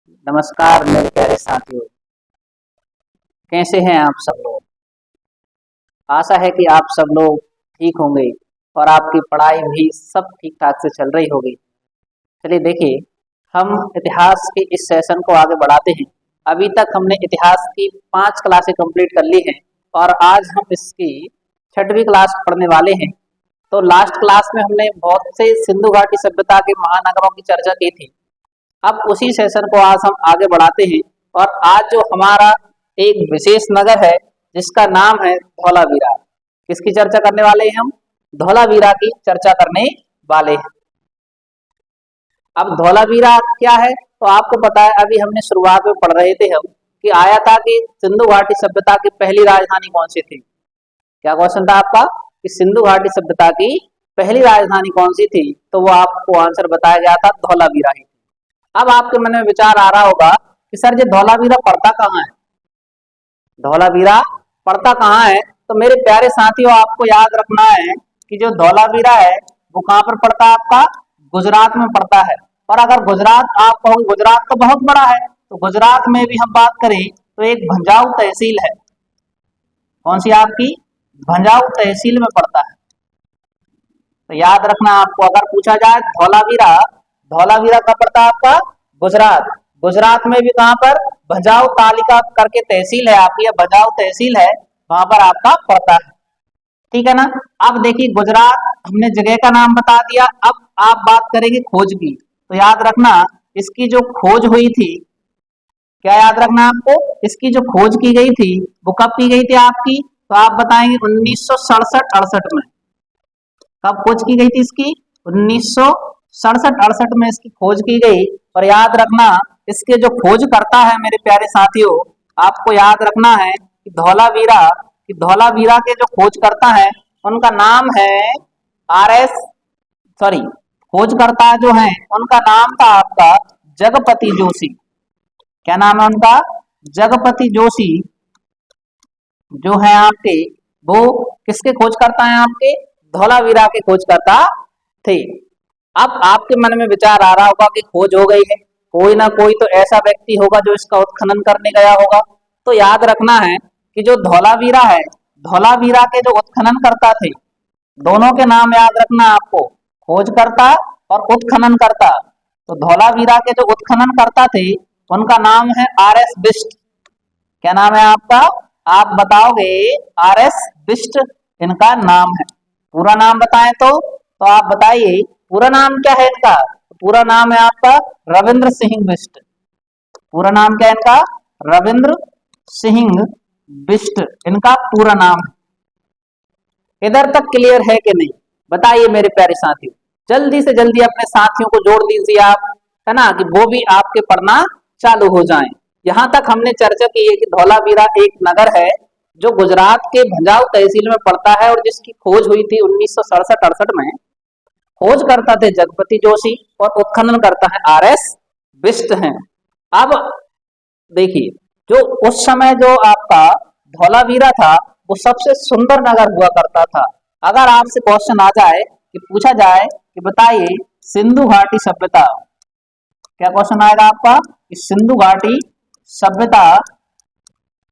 नमस्कार मेरे प्यारे साथियों। कैसे हैं आप सब लोग। आशा है कि आप सब लोग ठीक होंगे और आपकी पढ़ाई भी सब ठीक ठाक से चल रही होगी। चलिए देखिए, हम इतिहास के इस सेशन को आगे बढ़ाते हैं। अभी तक हमने इतिहास की 5 क्लासें कंप्लीट कर ली हैं और आज हम इसकी 6वीं क्लास पढ़ने वाले हैं। तो लास्ट क्लास में हमने बहुत से सिंधु घाटी सभ्यता के महानगरों की चर्चा की थी। अब उसी सेशन को आज हम आगे बढ़ाते हैं और आज जो हमारा एक विशेष नगर है जिसका नाम है धौलावीरा। किसकी चर्चा करने वाले हैं हम? धौलावीरा की चर्चा करने वाले हैं। अब धौलावीरा क्या है तो आपको पता है, अभी हमने शुरुआत में पढ़ रहे थे हम कि आया था कि सिंधु घाटी सभ्यता की पहली राजधानी कौन सी थी। क्या क्वेश्चन था आपका कि सिंधु घाटी सभ्यता की पहली राजधानी कौन सी थी, तो वो आपको आंसर बताया गया था धौलावीरा ही। अब आपके मन में विचार आ रहा होगा कि सर ये धौलावीरा पड़ता कहाँ है। धौलावीरा पड़ता कहाँ है? तो मेरे प्यारे साथियों, आपको याद रखना है कि जो धौलावीरा है वो कहाँ पर पड़ता है आपका? गुजरात में पड़ता है। और अगर गुजरात आप कहोगे गुजरात तो बहुत बड़ा है, तो गुजरात में भी हम बात करें तो एक भंजाऊ तहसील है। कौन सी आपकी? भंजाऊ तहसील में पड़ता है। तो याद रखना आपको, अगर पूछा जाए धौलावीरा, धौलावीरा कहाँ पड़ता है आपका? गुजरात। गुजरात में भी कहाँ पर? भंजाऊ तालिका करके तहसील है आपकी, भंजाऊ तहसील है, वहां पर आपका पड़ता है। ठीक है ना। अब देखिए, गुजरात हमने जगह का नाम बता दिया। अब आप बात करेंगे खोज की, तो याद रखना इसकी जो खोज हुई थी, क्या याद रखना आपको, इसकी जो खोज की गई थी वो कब की गई थी आपकी? तो आप बताएंगे 1967-68 में। कब खोज की गई थी इसकी? 1967-68 में इसकी खोज की गई। और याद रखना इसके जो खोज करता है मेरे प्यारे साथियों, आपको याद रखना है कि धौलावीरा के जो खोज करता है उनका नाम है खोजकर्ता जो है उनका नाम था आपका जगपति जोशी। क्या नाम है उनका? जगपति जोशी जो है आपके, वो किसके खोजकर्ता हैं आपके? धौलावीरा के खोजकर्ता थे। अब आपके मन में विचार आ रहा होगा कि खोज हो गई है, कोई ना कोई तो ऐसा व्यक्ति होगा जो इसका उत्खनन करने गया होगा। तो याद रखना है कि जो धौलावीरा है, धौलावीरा के जो उत्खनन करता थे, दोनों के नाम याद रखना आपको, खोजकर्ता और उत्खनन करता। तो धौलावीरा के जो उत्खनन करता थे उनका नाम है आर एस बिष्ट। क्या नाम है आपका? आप बताओगे आर एस बिष्ट इनका नाम है। पूरा नाम बताएं तो आप बताइए पूरा नाम क्या है इनका? पूरा नाम है आपका रविंद्र सिंह बिष्ट। पूरा नाम क्या है इनका? रविंद्र सिंह बिष्ट इनका पूरा नाम है। इधर तक क्लियर है कि नहीं? बताइए मेरे प्यारे साथियों, जल्दी से जल्दी अपने साथियों को जोड़ दीजिए आप, है ना, कि वो भी आपके पढ़ना चालू हो जाएं। यहां तक हमने चर्चा की है कि धौलावीरा एक नगर है जो गुजरात के भंजाऊ तहसील में पड़ता है और जिसकी खोज हुई थी 1967-68 में। खोज करता थे जगपति जोशी और उत्खनन करता है आर एस बिष्ट हैं। अब देखिए, जो उस समय जो आपका धौलावीरा था वो सबसे सुंदर नगर हुआ करता था। अगर आपसे क्वेश्चन आ जाए कि पूछा जाए कि बताइए सिंधु घाटी सभ्यता, क्या क्वेश्चन आएगा आपका कि सिंधु घाटी सभ्यता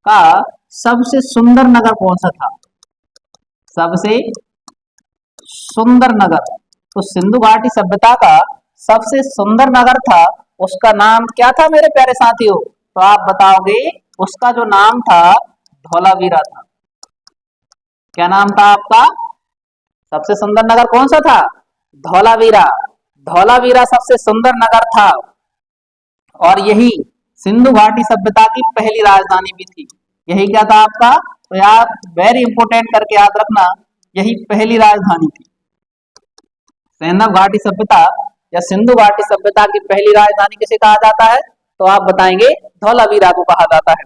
का सबसे सुंदर नगर कौन सा था? सबसे सुंदर नगर, तो सिंधु घाटी सभ्यता का सबसे सुंदर नगर था, उसका नाम क्या था मेरे प्यारे साथियों? तो आप बताओगे उसका जो नाम था धौलावीरा था। क्या नाम था आपका? सबसे सुंदर नगर कौन सा था? धौलावीरा। धौलावीरा सबसे सुंदर नगर था और यही सिंधु घाटी सभ्यता की पहली राजधानी भी थी। यही क्या था आपका? तो यार वेरी इंपोर्टेंट करके याद रखना, यही पहली राजधानी थी। सिंधु घाटी सभ्यता या सिंधु घाटी सभ्यता की पहली राजधानी किसे कहा जाता है? तो आप बताएंगे धौलावीरा को कहा जाता है।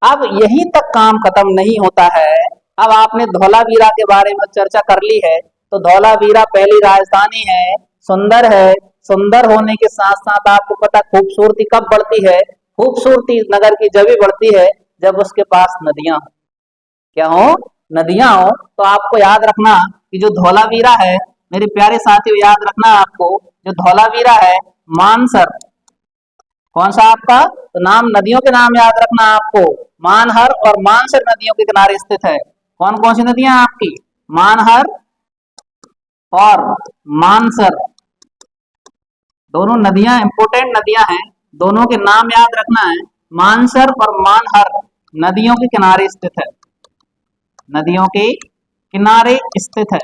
अब यहीं तक काम खत्म नहीं होता है। अब आपने धौलावीरा के बारे में चर्चा कर ली है, तो धौलावीरा पहली राजधानी है, सुंदर है। सुंदर होने के साथ साथ आपको पता खूबसूरती कब बढ़ती है? खूबसूरती नगर की जब भी बढ़ती है जब उसके पास नदियां हो। क्या हो? नदियां हो। तो आपको याद रखना कि जो धौलावीरा है मेरे प्यारे साथियों, याद रखना आपको जो धौलावीरा है मानसर कौन सा आपका? तो नाम, नदियों के नाम याद रखना आपको। मानहर और मानसर नदियों के किनारे स्थित है। कौन कौन सी नदियां आपकी? मानहर और मानसर, दोनों नदियां इंपोर्टेंट नदियां हैं, दोनों के नाम याद रखना है। मानसर और मानहर नदियों के किनारे स्थित है, नदियों के किनारे स्थित है।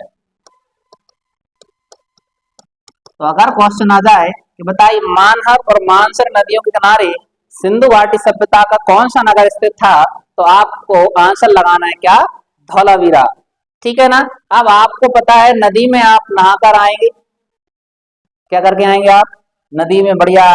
तो अगर क्वेश्चन आ जाए कि बताइए मानहर और मानसर नदियों के किनारे सिंधु घाटी सभ्यता का कौन सा नगर स्थित था, तो आपको आंसर लगाना है क्या? धौलावीरा। ठीक है ना। अब आपको पता है नदी में आप नहाकर आएंगे, क्या करके आएंगे आप? नदी में बढ़िया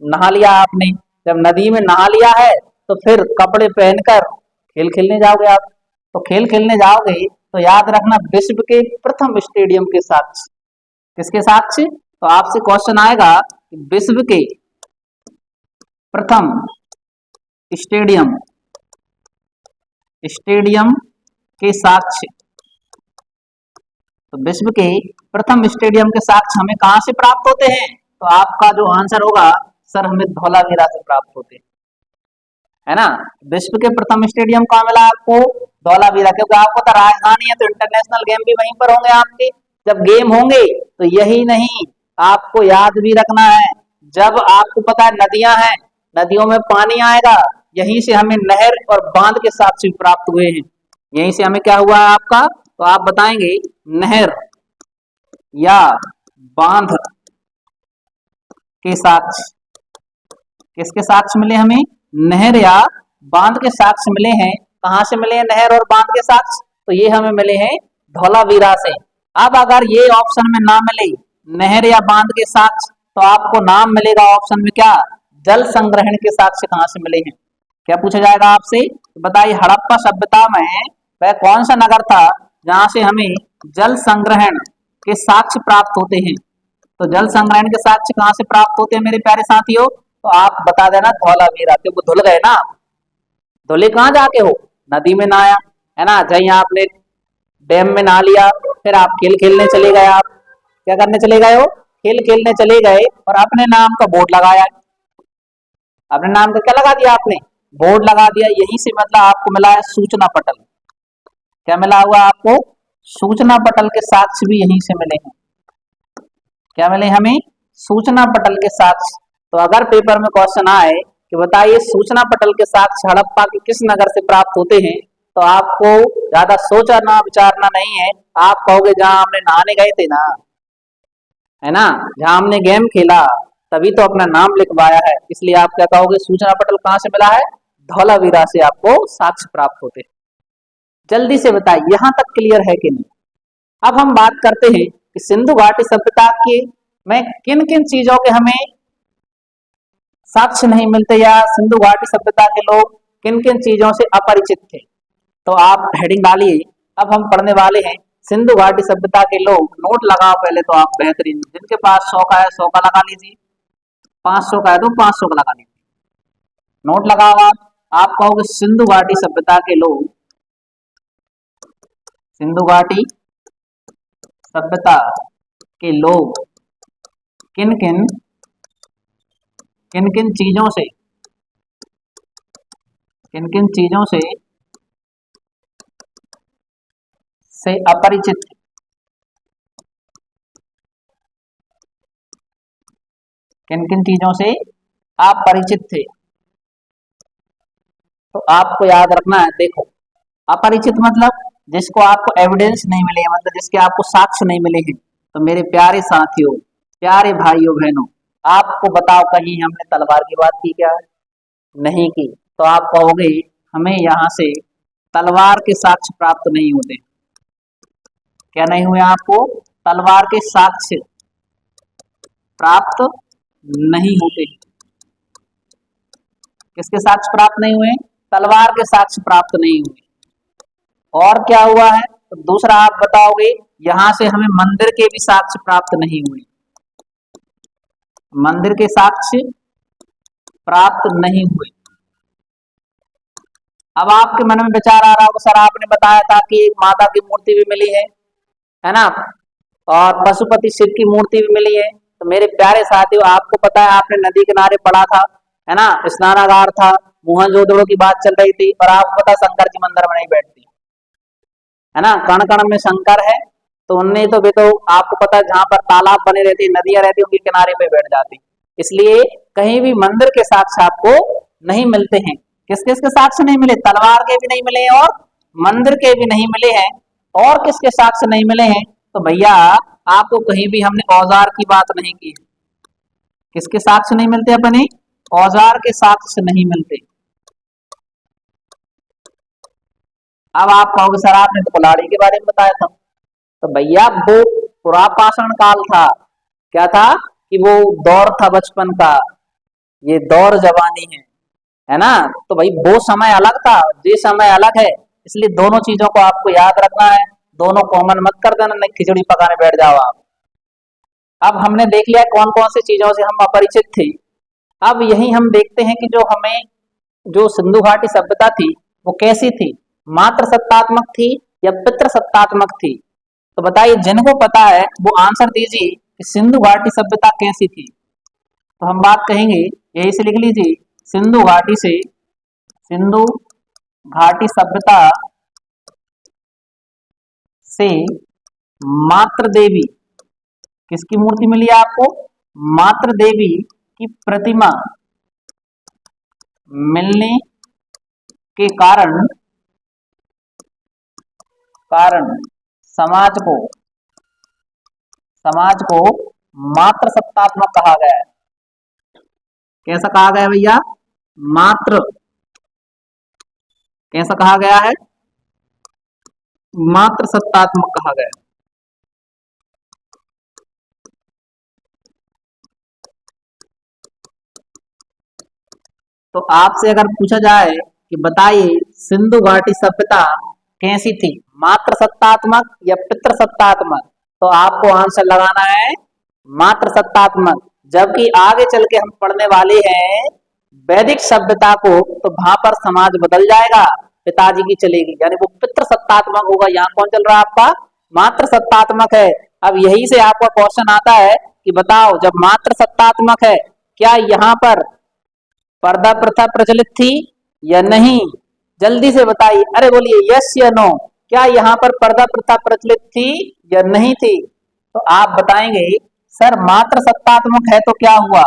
नहा लिया आपने। जब नदी में नहा लिया है तो फिर कपड़े पहनकर खेल खेलने जाओगे आप। तो खेल खेलने जाओगे तो याद रखना विश्व के प्रथम स्टेडियम के साक्ष्य, किसके साक्ष्य? तो आपसे क्वेश्चन आएगा कि विश्व के प्रथम स्टेडियम, स्टेडियम के साक्ष्य। तो विश्व के प्रथम स्टेडियम के साक्ष्य हमें कहां से प्राप्त होते हैं? तो आपका जो आंसर होगा सर हमें धौलावीरा से प्राप्त होते हैं, है ना। विश्व के प्रथम स्टेडियम कहाँ मिला आपको? धौलावीरा, क्योंकि आपको तो राजधानी है तो इंटरनेशनल गेम भी वहीं पर होंगे आपके। जब गेम होंगे तो यही नहीं, आपको याद भी रखना है, जब आपको पता है नदियां हैं, नदियों में पानी आएगा, यहीं से हमें नहर और बांध के साक्ष्य प्राप्त हुए हैं। यहीं से हमें क्या हुआ है आपका? तो आप बताएंगे नहर या बांध के साक्ष्य। किसके साक्ष्य मिले हमें? नहर या बांध के साक्ष्य मिले हैं। कहां से मिले हैं नहर और बांध के साक्ष्य? तो ये हमें मिले हैं धौलावीरा से। अब अगर ये ऑप्शन में ना मिले नहर या बांध के साक्ष्य, तो आपको नाम मिलेगा ऑप्शन में क्या? जल संग्रहण के साक्ष्य कहां से मिले हैं? क्या पूछा जाएगा आपसे? बताइए हड़प्पा सभ्यता में वह कौन सा नगर था जहां से हमें जल संग्रहण के साक्ष्य प्राप्त होते हैं? तो जल संग्रहण के साक्ष्य कहां से प्राप्त होते हैं मेरे प्यारे साथियों? तो आप बता देना धौलावीरा। क्योंकि धुल गए ना, धुले कहाँ जाके हो? नदी में नहाया, है ना, जहीं आपने डैम में नहा लिया, फिर आप खेल खेलने चले गए। आप क्या करने चले गए हो? खेल खेलने चले गए और अपने नाम का बोर्ड लगाया। अपने नाम का क्या लगा दिया आपने? बोर्ड लगा दिया। यहीं से मतलब आपको मिला है सूचना पटल। क्या मिला हुआ आपको? सूचना पटल के साक्ष्य भी यहीं से मिले हैं। क्या मिले हमें? सूचना पटल के साक्ष्य। तो अगर पेपर में क्वेश्चन आए कि बताइए सूचना पटल के साक्ष्य हड़प्पा के किस नगर से प्राप्त होते हैं, तो आपको ज्यादा सोचना विचारना नहीं है। आप कहोगे जहां हमने नहाने गए थे ना, है ना, जहां हमने गेम खेला तभी तो अपना नाम लिखवाया है, इसलिए आप क्या कहोगे? सूचना पटल कहां से मिला है? धौलावीरा से आपको साक्ष्य प्राप्त होते हैं। जल्दी से बताइए यहां तक क्लियर है कि नहीं? अब हम बात करते हैं कि सिंधु घाटी सभ्यता के में किन किन चीजों के हमें साक्ष्य नहीं मिलते, या सिंधु घाटी सभ्यता के लोग किन किन चीजों से अपरिचित थे। तो आप हेडिंग डालिए। अब हम पढ़ने वाले हैं सिंधु घाटी सभ्यता के लोग। नोट लगाओ पहले तो आप, बेहतरीन। जिनके पास 100 का है 100 का लगा लीजिए, 500 का है तो 500 का लगा लीजिए। नोट लगाओ आप कहोगे सिंधु घाटी सभ्यता के लोग, सिंधु घाटी सभ्यता के लोग किन किन चीजों से, किन किन चीजों से अपरिचित थे। किन किन चीजों से अपरिचित थे। तो आपको याद रखना है, देखो अपरिचित मतलब जिसको आपको एविडेंस नहीं मिले, मतलब जिसके आपको साक्ष्य नहीं मिले हैं। तो मेरे प्यारे साथियों, प्यारे भाइयों बहनों, आपको बताओ कहीं हमने तलवार की बात की क्या? नहीं की। तो आप कहोगे हमें यहाँ से तलवार के साक्ष्य प्राप्त नहीं होते। क्या नहीं हुए आपको? तलवार के साक्ष्य प्राप्त नहीं होते। किसके साक्ष्य प्राप्त नहीं हुए? तलवार के साक्ष्य प्राप्त नहीं हुए। और क्या हुआ है? तो दूसरा आप बताओगे यहां से हमें मंदिर के भी साक्ष्य प्राप्त नहीं हुए। मंदिर के साक्ष्य प्राप्त नहीं हुए। अब आपके मन में विचार आ रहा होगा सर आपने बताया था कि एक माता की मूर्ति भी मिली है ना, और पशुपति शिव की मूर्ति भी मिली है। तो मेरे प्यारे साथियों, आपको पता है आपने नदी किनारे पढ़ा था है ना, स्नानागार था, मोहनजोदड़ो की बात चल रही थी, और आपको पता शंकर जी मंदिर में नहीं बैठती, है ना, कण कण में शंकर है। तो उनने तो भी तो आपको पता है जहां पर तालाब बने रहते, नदियां रहती, उनके किनारे पे बैठ जाती। इसलिए कहीं भी मंदिर के साक्ष्य आपको नहीं मिलते हैं। किस किस के साक्ष्य नहीं मिले? तलवार के भी नहीं मिले हैं और मंदिर के भी नहीं मिले हैं। और किसके साक्ष्य नहीं मिले हैं? तो भैया आपको कहीं भी हमने औजार की बात नहीं की। किसके साक्ष्य नहीं मिलते? अपने औजार के साक्ष्य नहीं मिलते। अब आप कहोगे सर आपने तो कुल्हाड़ी के बारे में बताया था। तो भैया वो पुरापाषाण काल था। क्या था? कि वो दौर था बचपन का, ये दौर जवानी है ना। तो भाई वो समय अलग था, ये समय अलग है। इसलिए दोनों चीजों को आपको याद रखना है, दोनों कॉमन मत कर देना, नहीं खिचड़ी पकाने बैठ जाओ आप। अब हमने देख लिया कौन कौन सी चीजों से हम अपरिचित थे। अब यही हम देखते हैं कि जो हमें जो सिंधु घाटी सभ्यता थी वो कैसी थी, मात्र सत्तात्मक थी या पितृ सत्तात्मक थी? तो बताइए, जिनको पता है वो आंसर दीजिए कि सिंधु घाटी सभ्यता कैसी थी। तो हम बात कहेंगे, यही से लिख लीजिए, सिंधु घाटी से, सिंधु घाटी सभ्यता से मात्र देवी, किसकी मूर्ति मिली आपको? मात्र देवी की प्रतिमा मिलने के कारण कारण समाज को मात्र सत्तात्मक कहा गया है। कैसा कहा गया भैया? मात्र। कैसा कहा गया है? मात्र सत्तात्मक कहा गया है। तो आपसे अगर पूछा जाए कि बताइए सिंधु घाटी सभ्यता कैसी थी, मात्र सत्तात्मक या पितृ सत्तात्मक, तो आपको आंसर लगाना है मात्र सत्तात्मक। जबकि आगे चल के हम पढ़ने वाले हैं वैदिक सभ्यता को, तो वहां पर समाज बदल जाएगा, पिताजी की चलेगी, यानी वो पितृ सत्तात्मक होगा। यहाँ कौन चल रहा है आपका? मात्र सत्तात्मक है। अब यही से आपका क्वेश्चन आता है कि बताओ जब मात्र सत्तात्मक है, क्या यहाँ पर पर्दा प्रथा प्रचलित थी या नहीं? जल्दी से बताइए, अरे बोलिए यस या नो। क्या यहाँ पर पर्दा प्रथा प्रचलित थी या नहीं थी? तो आप बताएंगे सर मात्र सत्तात्मक है तो क्या हुआ,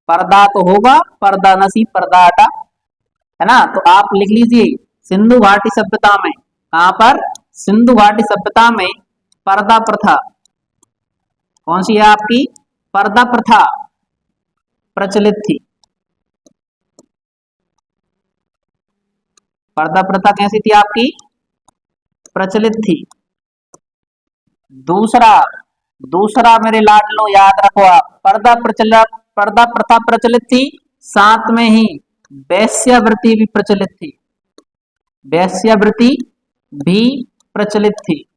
पर्दा तो होगा, पर्दा नसी पर्दा हटा, है ना। तो आप लिख लीजिए सिंधु घाटी सभ्यता में, कहां पर? सिंधु घाटी सभ्यता में पर्दा प्रथा, कौन सी है आपकी? पर्दा प्रथा प्रचलित थी। पर्दा प्रथा कैसी थी आपकी? प्रचलित थी। दूसरा, दूसरा मेरे लाडलो याद रखो आप, पर्दा प्रथा प्रचलित थी, साथ में ही वैश्यावृत्ति भी प्रचलित थी। वैश्यावृत्ति भी प्रचलित थी।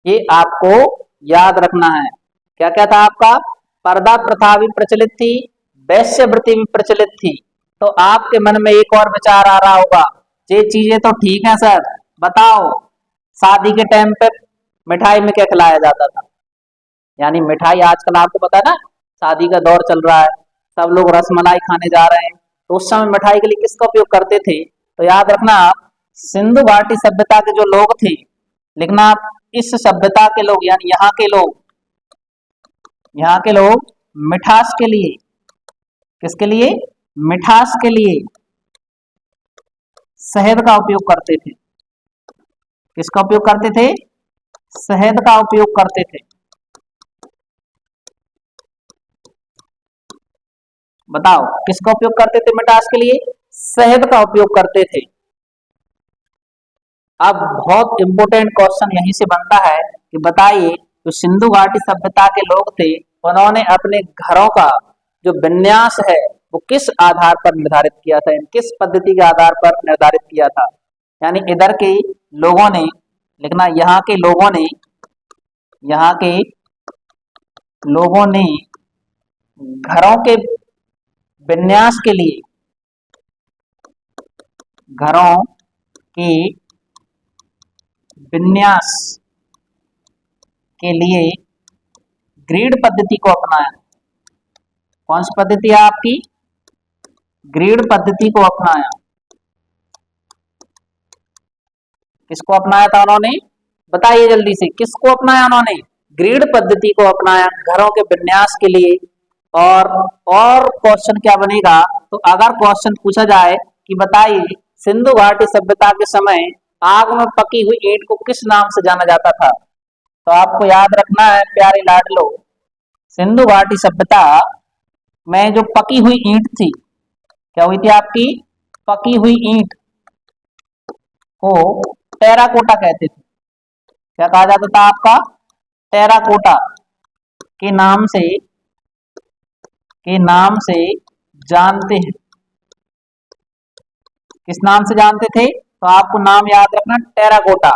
ये आपको याद रखना है। क्या क्या था आपका? पर्दा प्रथा भी प्रचलित थी, वैश्यवृत्ति भी प्रचलित थी। तो आपके मन में एक और विचार आ रहा होगा, ये चीजें तो ठीक है सर, बताओ शादी के टाइम पे मिठाई में क्या खिलाया जाता था? यानी मिठाई आजकल आपको पता है ना, शादी का दौर चल रहा है, सब लोग रसमलाई खाने जा रहे हैं, तो उस समय मिठाई के लिए किसका उपयोग करते थे? तो याद रखना आप, सिंधु घाटी सभ्यता के जो लोग थे, लिखना आप, इस सभ्यता के लोग यानी यहाँ के लोग मिठास के लिए, किसके लिए? मिठास के लिए शहद का उपयोग करते थे। किसका उपयोग करते थे? शहद का उपयोग करते थे। बताओ किसका उपयोग करते थे मिठास के लिए? शहद का उपयोग करते थे। अब बहुत इंपोर्टेंट क्वेश्चन यहीं से बनता है कि बताइए जो सिंधु घाटी सभ्यता के लोग थे, उन्होंने अपने घरों का जो विन्यास है वो किस आधार पर निर्धारित किया था, किस पद्धति के आधार पर निर्धारित किया था? यानी इधर के लोगों ने, लिखना यहाँ के लोगों ने घरों के विन्यास के लिए, घरों के विन्यास के लिए ग्रिड पद्धति को अपनाया। कौन सी पद्धति है आपकी? ग्रिड पद्धति को अपनाया। किसको अपनाया था उन्होंने? बताइए जल्दी से, किसको अपनाया उन्होंने? ग्रिड पद्धति को अपनाया घरों के विन्यास के लिए। और क्वेश्चन क्या बनेगा? तो अगर क्वेश्चन पूछा जाए कि बताइए सिंधु घाटी सभ्यता के समय आग में पकी हुई ईंट को किस नाम से जाना जाता था? तो आपको याद रखना है प्यारे लाडलो, सिंधु घाटी सभ्यता में जो पकी हुई ईंट थी, क्या हुई थी आपकी? पकी हुई ईंट को टेराकोटा कहते थे। क्या कहा जाता था आपका? टेराकोटा के नाम से जानते हैं। किस नाम से जानते थे? तो आपको नाम याद रखना, टेराकोटा।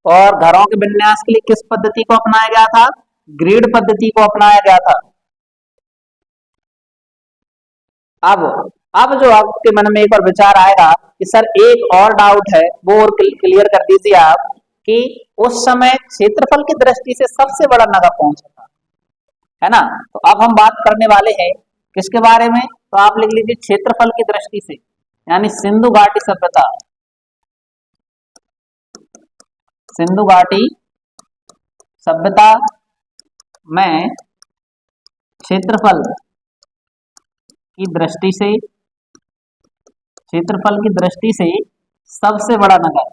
और घरों के विन्यास के लिए किस पद्धति को अपनाया गया था? ग्रिड पद्धति को अपनाया गया था। अब जो आपके मन में एक और विचार आएगा कि सर एक और डाउट है, वो और क्लियर कर दीजिए आप कि उस समय क्षेत्रफल की दृष्टि से सबसे बड़ा नगर कौन सा था, है ना? तो अब हम बात करने वाले हैं किसके बारे में? तो आप लिख लीजिए क्षेत्रफल की दृष्टि से, यानी सिंधु घाटी सभ्यता। सिंधु घाटी सभ्यता में क्षेत्रफल की दृष्टि से सबसे बड़ा नगर।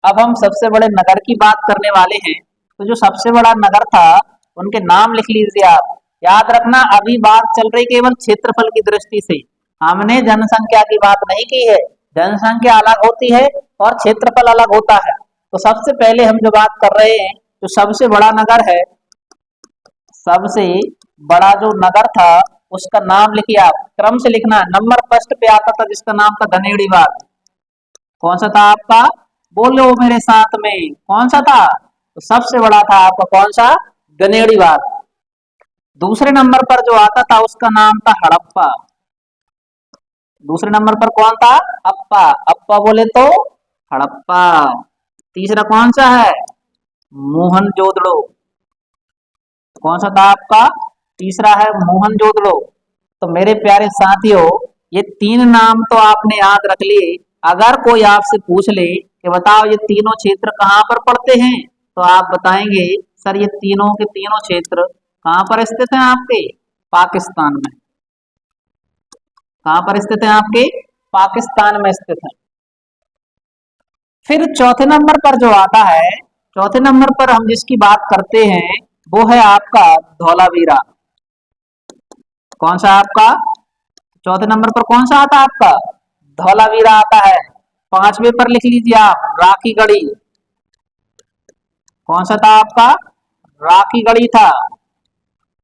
अब हम सबसे बड़े नगर की बात करने वाले हैं। तो जो सबसे बड़ा नगर था उनके नाम लिख लीजिए आप। याद रखना, अभी बात चल रही केवल क्षेत्रफल की दृष्टि से, हमने जनसंख्या की बात नहीं की है। जनसंख्या अलग होती है और क्षेत्रफल अलग होता है। तो सबसे पहले हम जो बात कर रहे हैं, जो सबसे बड़ा नगर है, सबसे बड़ा जो नगर था उसका नाम लिखिए आप। क्रम से लिखना, नंबर फर्स्ट पे आता था जिसका नाम था गनेड़ीवाल। कौन सा था आपका? बोलो मेरे साथ में, कौन सा था? तो सबसे बड़ा था आपका कौन सा? गनेड़ीवाल। दूसरे नंबर पर जो आता था उसका नाम था हड़प्पा। दूसरे नंबर पर कौन था? अप्पा। अप्पा बोले तो हड़प्पा। तीसरा कौन सा है? मोहनजोदड़ो। कौन सा था आपका? तीसरा है मोहनजोदड़ो। तो मेरे प्यारे साथियों, ये तीन नाम तो आपने याद रख लिए। अगर कोई आपसे पूछ ले कि बताओ ये तीनों क्षेत्र कहाँ पर पड़ते हैं, तो आप बताएंगे सर ये तीनों के तीनों क्षेत्र कहाँ पर स्थित हैं आपके? पाकिस्तान में। कहाँ पर स्थित हैं आपके? पाकिस्तान में स्थित है। फिर चौथे नंबर पर जो आता है, चौथे नंबर पर हम जिसकी बात करते हैं वो है आपका धौलावीरा। कौन सा आपका? चौथे नंबर पर कौन सा आता है आपका? धौलावीरा आता है। पांचवें पर लिख लीजिए आप राखीगढ़ी। कौन सा था आपका? राखीगढ़ी था।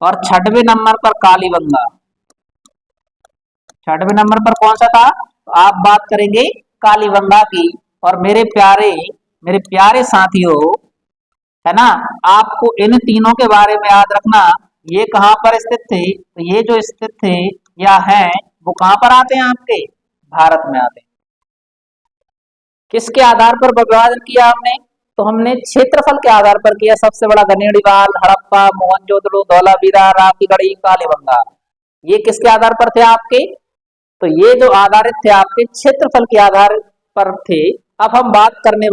और छठवें नंबर पर कालीबंगा। छठवें नंबर पर कौन सा था? तो आप बात करेंगे कालीबंगा की। और मेरे प्यारे साथियों, है ना, आपको इन तीनों के बारे में याद रखना। ये कहाँ पर स्थित थे? तो ये जो स्थित थे या हैं वो कहाँ पर आते हैं आपके? भारत में आते हैं। किसके आधार पर विभाजन किया हमने? तो हमने क्षेत्रफल के आधार पर किया। सबसे बड़ा गनेड़ीवाल, हड़प्पा, मोहनजोदड़ो, धौलावीरा, राखीगढ़ी, कालीबंगा। ये किसके आधार पर थे आपके? तो ये जो आधारित थे आपके क्षेत्रफल के आधार पर थे। अब हम बात करने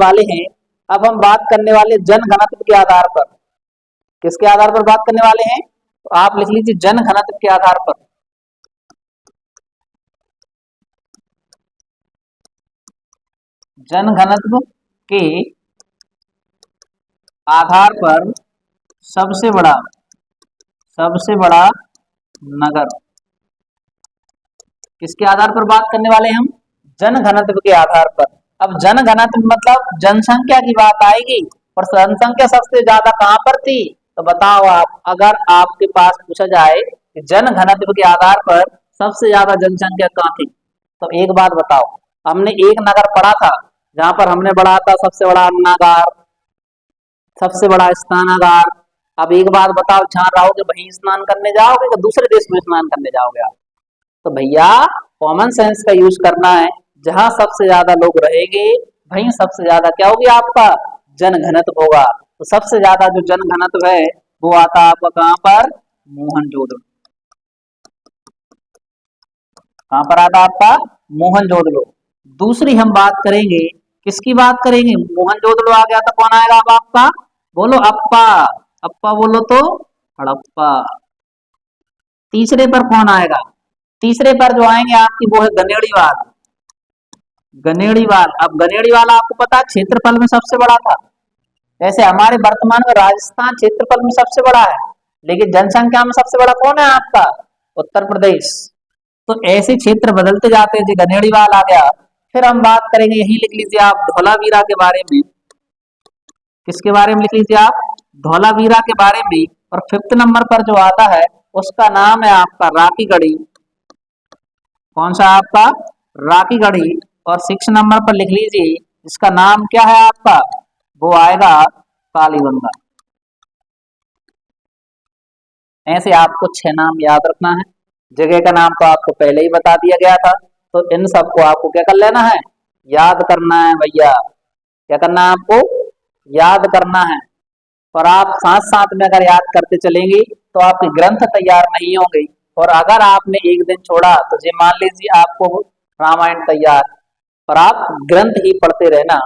वाले जनघनत्व के आधार पर। किसके आधार पर बात करने वाले हैं? तो आप लिख लीजिए जनघनत्व के आधार पर। जनघनत्व के आधार पर सबसे बड़ा नगर। किसके आधार पर बात करने वाले हम? जनघनत्व के आधार पर। अब जनघनत्व मतलब जनसंख्या की बात आएगी, और जनसंख्या सबसे ज्यादा कहां पर थी? तो बताओ आप, अगर आपके पास पूछा जाए कि जनघनत्व के आधार पर सबसे ज्यादा जनसंख्या कहां थी, तो एक बात बताओ। हमने एक नगर पढ़ा था जहां पर हमने पढ़ा था सबसे बड़ा अन्नागार, सबसे बड़ा स्नानागार। अब एक बात बताओ, जहां रहोगे वहीं स्नान करने जाओगे कि दूसरे देश में स्नान करने जाओगे आप? तो भैया कॉमन सेंस का यूज करना है। जहां सबसे ज्यादा लोग रहेंगे भाई सबसे ज्यादा क्या होगी आपका जन घनत्व होगा। तो सबसे ज्यादा जो जन घनत्व है वो आता है आपका कहाँ पर, मोहनजोदड़ो। कहाँ पर आता आपका, मोहनजोदड़ो। दूसरी हम बात करेंगे, किसकी बात करेंगे, मोहनजोदड़ो आ गया तो कौन आएगा अब आपका, बोलो अप्पा। अप्पा बोलो तो हड़प्पा। तीसरे पर कौन आएगा, तीसरे पर जो आएंगे आपकी वो है गनेड़ीवाल। गनेड़ीवाल, अब गनेड़ीवाल आपको पता है क्षेत्रफल में सबसे बड़ा था। जैसे हमारे वर्तमान में राजस्थान क्षेत्रफल में सबसे बड़ा है, लेकिन जनसंख्या में सबसे बड़ा कौन है आपका, उत्तर प्रदेश। तो ऐसे क्षेत्र बदलते जाते हैं, जो गनेड़ीवाल आ गया। फिर हम बात करेंगे, यही लिख लीजिए आप धौलावीरा के बारे में। किसके बारे में लिख लीजिए आप, धौलावीरा के बारे में। और फिफ्थ नंबर पर जो आता है उसका नाम है आपका राखीगढ़ी। कौन सा आपका, राखीगढ़ी। और 6 नंबर पर लिख लीजिए, इसका नाम क्या है आपका, वो आएगा कालीबंगा। ऐसे आपको 6 नाम याद रखना है। जगह का नाम तो आपको पहले ही बता दिया गया था, तो इन सबको आपको क्या कर लेना है, याद करना है भैया। क्या करना है आपको, याद करना है। और आप साथ साथ में अगर याद करते चलेंगे तो आपके ग्रंथ तैयार नहीं होंगे। और अगर आपने एक दिन छोड़ा तो ये मान लीजिए आपको रामायण तैयार, और आप ग्रंथ ही पढ़ते रहना,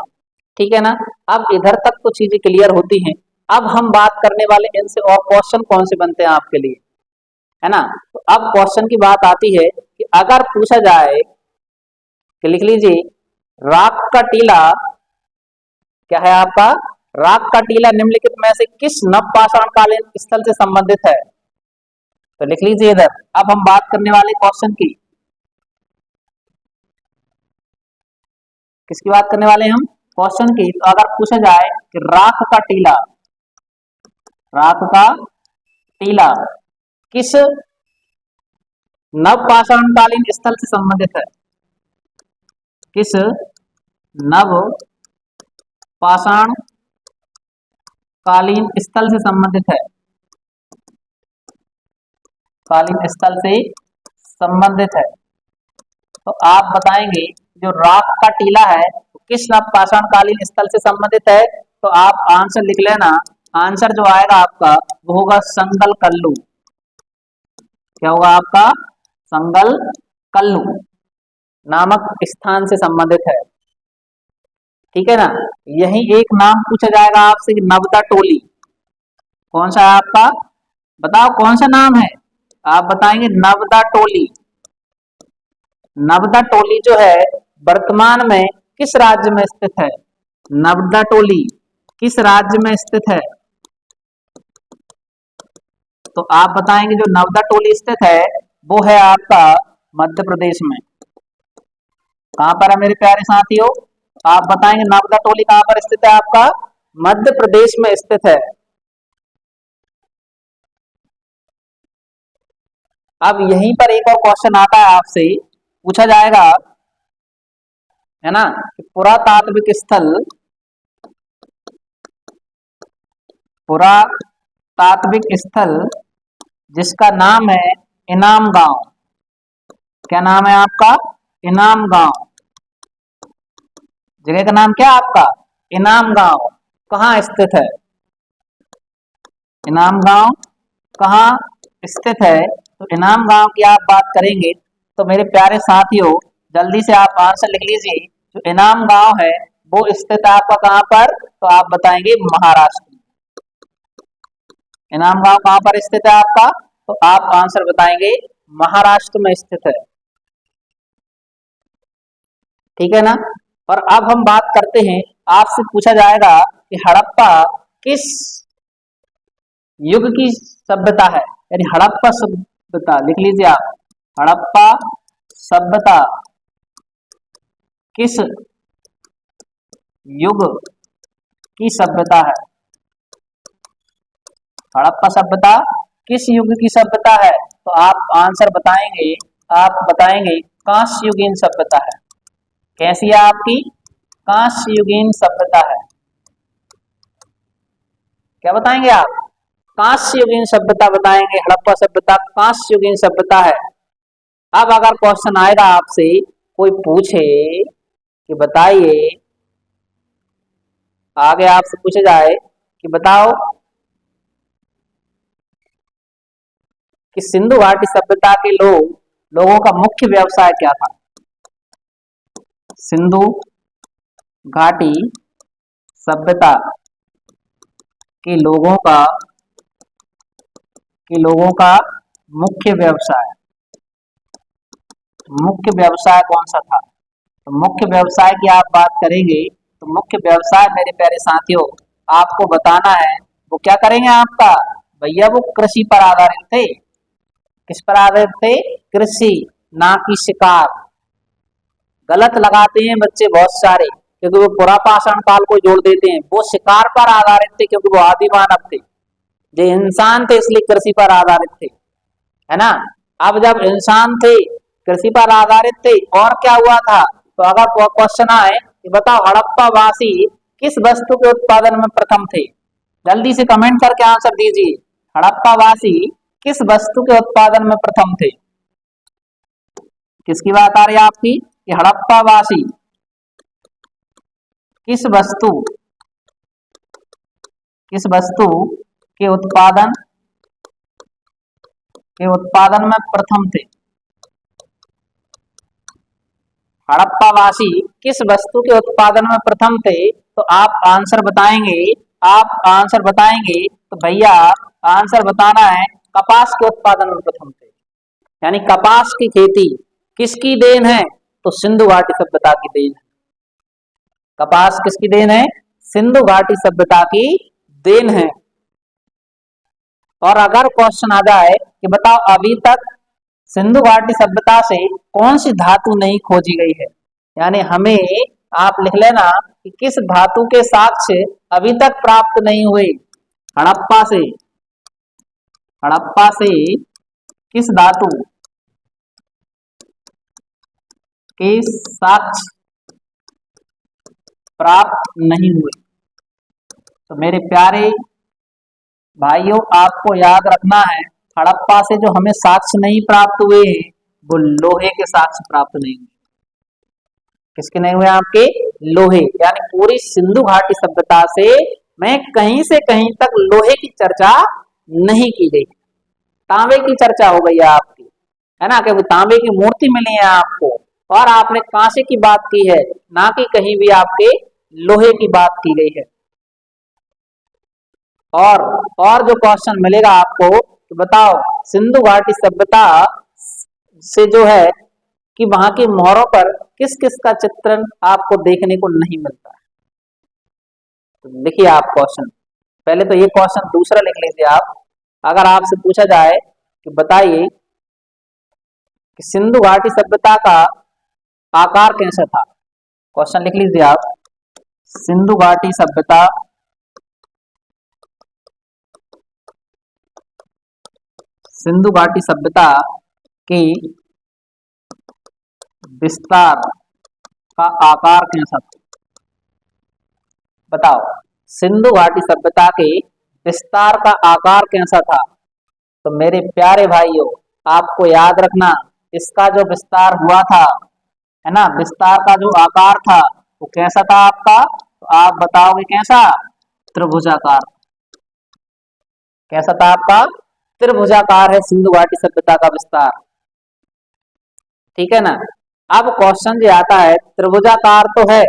ठीक है ना। अब इधर तक तो चीजें क्लियर होती हैं। अब हम बात करने वाले इनसे और क्वेश्चन कौन से बनते हैं आपके लिए, है ना। तो अब क्वेश्चन की बात आती है कि अगर पूछा जाए कि लिख लीजिए राख का टीला, क्या है आपका, राख का टीला निम्नलिखित में से किस नवपाषाण कालीन स्थल से संबंधित है, तो लिख लीजिए इधर। अब हम बात करने वाले क्वेश्चन की, किसकी बात करने वाले हम, क्वेश्चन की। तो अगर पूछा जाए कि राख का टीला, राख का टीला किस नवपाषाण कालीन स्थल से संबंधित है, किस नव पाषाण कालीन स्थल से संबंधित है, कालीन स्थल से संबंधित है। तो आप बताएंगे जो राख का टीला है किस नवपाषाण कालीन स्थल से संबंधित है, तो आप आंसर लिख लेना। आंसर जो आएगा आपका वो होगा संगल कल्लू। क्या होगा आपका, संगल कल्लू नामक स्थान से संबंधित है, ठीक है ना। यही एक नाम पूछा जाएगा आपसे, नवदा टोली। कौन सा है आपका, बताओ कौन सा नाम है, आप बताएंगे नवदा टोली। नवदा टोली जो है वर्तमान में किस राज्य में स्थित है, नवदा टोली किस राज्य में स्थित है, तो आप बताएंगे जो नवदा टोली स्थित है वो है आपका मध्य प्रदेश में। कहां पर है मेरे प्यारे साथियों, आप बताएंगे नवदा टोली कहां पर स्थित है आपका, मध्य प्रदेश में स्थित है। अब यहीं पर एक और क्वेश्चन आता है आपसे, पूछा जाएगा, है ना, कि पुरातात्विक स्थल, पुरातात्विक स्थल जिसका नाम है इनाम गांव। क्या नाम है आपका, इनाम गांव। जगह का नाम क्या आपका, इनाम गांव। कहाँ स्थित है, इनाम गांव कहाँ स्थित है। तो इनाम गांव की आप बात करेंगे तो मेरे प्यारे साथियों जल्दी से आप आंसर लिख लीजिए। जो इनाम गांव है वो स्थित है आपका कहाँ पर, तो आप बताएंगे महाराष्ट्र। इनाम गांव कहाँ पर स्थित है आपका, तो आप आंसर बताएंगे महाराष्ट्र में स्थित है, ठीक है ना। और अब हम बात करते हैं, आपसे पूछा जाएगा कि हड़प्पा किस युग की सभ्यता है, यानी हड़प्पा सभ्यता लिख लीजिए आप। हड़प्पा सभ्यता किस युग की सभ्यता है, हड़प्पा सभ्यता किस युग की सभ्यता है, तो आप आंसर बताएंगे, आप बताएंगे कांस्य युगीन सभ्यता है। कैसी है आपकी, कांस्य युगीन सभ्यता है। क्या बताएंगे आप, कांस्य युगीन सभ्यता बताएंगे। हड़प्पा सभ्यता कांस्य युगीन सभ्यता है। अब अगर क्वेश्चन आएगा आपसे, कोई पूछे कि बताइए आगे आपसे पूछा जाए कि बताओ कि सिंधु घाटी सभ्यता के लोगों का मुख्य व्यवसाय क्या था। सिंधु घाटी सभ्यता के लोगों का मुख्य व्यवसाय कौन सा था। तो मुख्य व्यवसाय की आप बात करेंगे तो मुख्य व्यवसाय मेरे प्यारे साथियों आपको बताना है वो क्या करेंगे आपका, भैया वो कृषि पर आधारित थे। किस पर आधारित थे, कृषि, ना कि शिकार। गलत लगाते हैं बच्चे बहुत सारे क्योंकि वो पुरा पाषाण काल को जोड़ देते हैं। वो शिकार पर आधारित थे क्योंकि वो आदि मानव थे, जो इंसान थे इसलिए कृषि पर आधारित थे, है ना। अब जब इंसान थे कृषि पर आधारित थे और क्या हुआ था, तो अगर क्वेश्चन आए कि बताओ हड़प्पा वासी किस वस्तु के उत्पादन में प्रथम थे, जल्दी से कमेंट करके आंसर दीजिए। हड़प्पा वासी किस वस्तु के उत्पादन में प्रथम थे। किसकी बात आ रही है आपकी, कि हड़प्पा वासी किस वस्तु के उत्पादन में प्रथम थे। हड़प्पावासी किस वस्तु के उत्पादन में प्रथम थे, तो आप आंसर बताएंगे तो भैया आंसर बताना है कपास के उत्पादन में प्रथम थे। यानी कपास की खेती किसकी देन है, तो सिंधु घाटी सभ्यता की देन है। कपास किसकी देन है, सिंधु घाटी सभ्यता की देन है। और अगर क्वेश्चन आ जाए कि बताओ अभी तक सिंधु घाटी सभ्यता से कौन सी धातु नहीं खोजी गई है, यानी हमें आप लिख लेना कि किस धातु के साक्ष्य अभी तक प्राप्त नहीं हुए। हड़प्पा से किस धातु के साक्ष्य प्राप्त नहीं हुए। तो मेरे प्यारे भाइयों आपको याद रखना है हड़प्पा से जो हमें साक्ष्य नहीं प्राप्त हुए हैं वो लोहे के साक्ष्य प्राप्त नहीं हुए। किसके नहीं हुए, आपके लोहे। यानी पूरी सिंधु घाटी सभ्यता से मैं कहीं से कहीं तक लोहे की चर्चा नहीं की गई। तांबे की चर्चा हो गई है आपकी, है ना, कि तांबे की मूर्ति मिली है आपको और आपने कांसे की बात की है, ना कि कहीं भी आपके लोहे की बात की गई है। और जो क्वेश्चन मिलेगा आपको तो बताओ सिंधु घाटी सभ्यता से जो है कि वहां की मोहरों पर किस किस का चित्रण आपको देखने को नहीं मिलता है। तो लिखिए आप क्वेश्चन, पहले तो ये क्वेश्चन दूसरा लिख लीजिए आप। अगर आपसे पूछा जाए कि बताइए कि सिंधु घाटी सभ्यता का आकार कैसा था, क्वेश्चन लिख लीजिए आप। सिंधु घाटी सभ्यता के विस्तार का आकार कैसा था। बताओ सिंधु घाटी सभ्यता के विस्तार का आकार कैसा था। तो मेरे प्यारे भाइयों आपको याद रखना इसका जो विस्तार हुआ था, है ना, विस्तार का जो आकार था वो कैसा था आपका, तो आप बताओगे कैसा, त्रिभुजाकार। कैसा था आपका, त्रिभुजाकार है सिंधु घाटी सभ्यता का विस्तार। ठीक है ना। अब क्वेश्चन जो आता है त्रिभुजाकार तो है,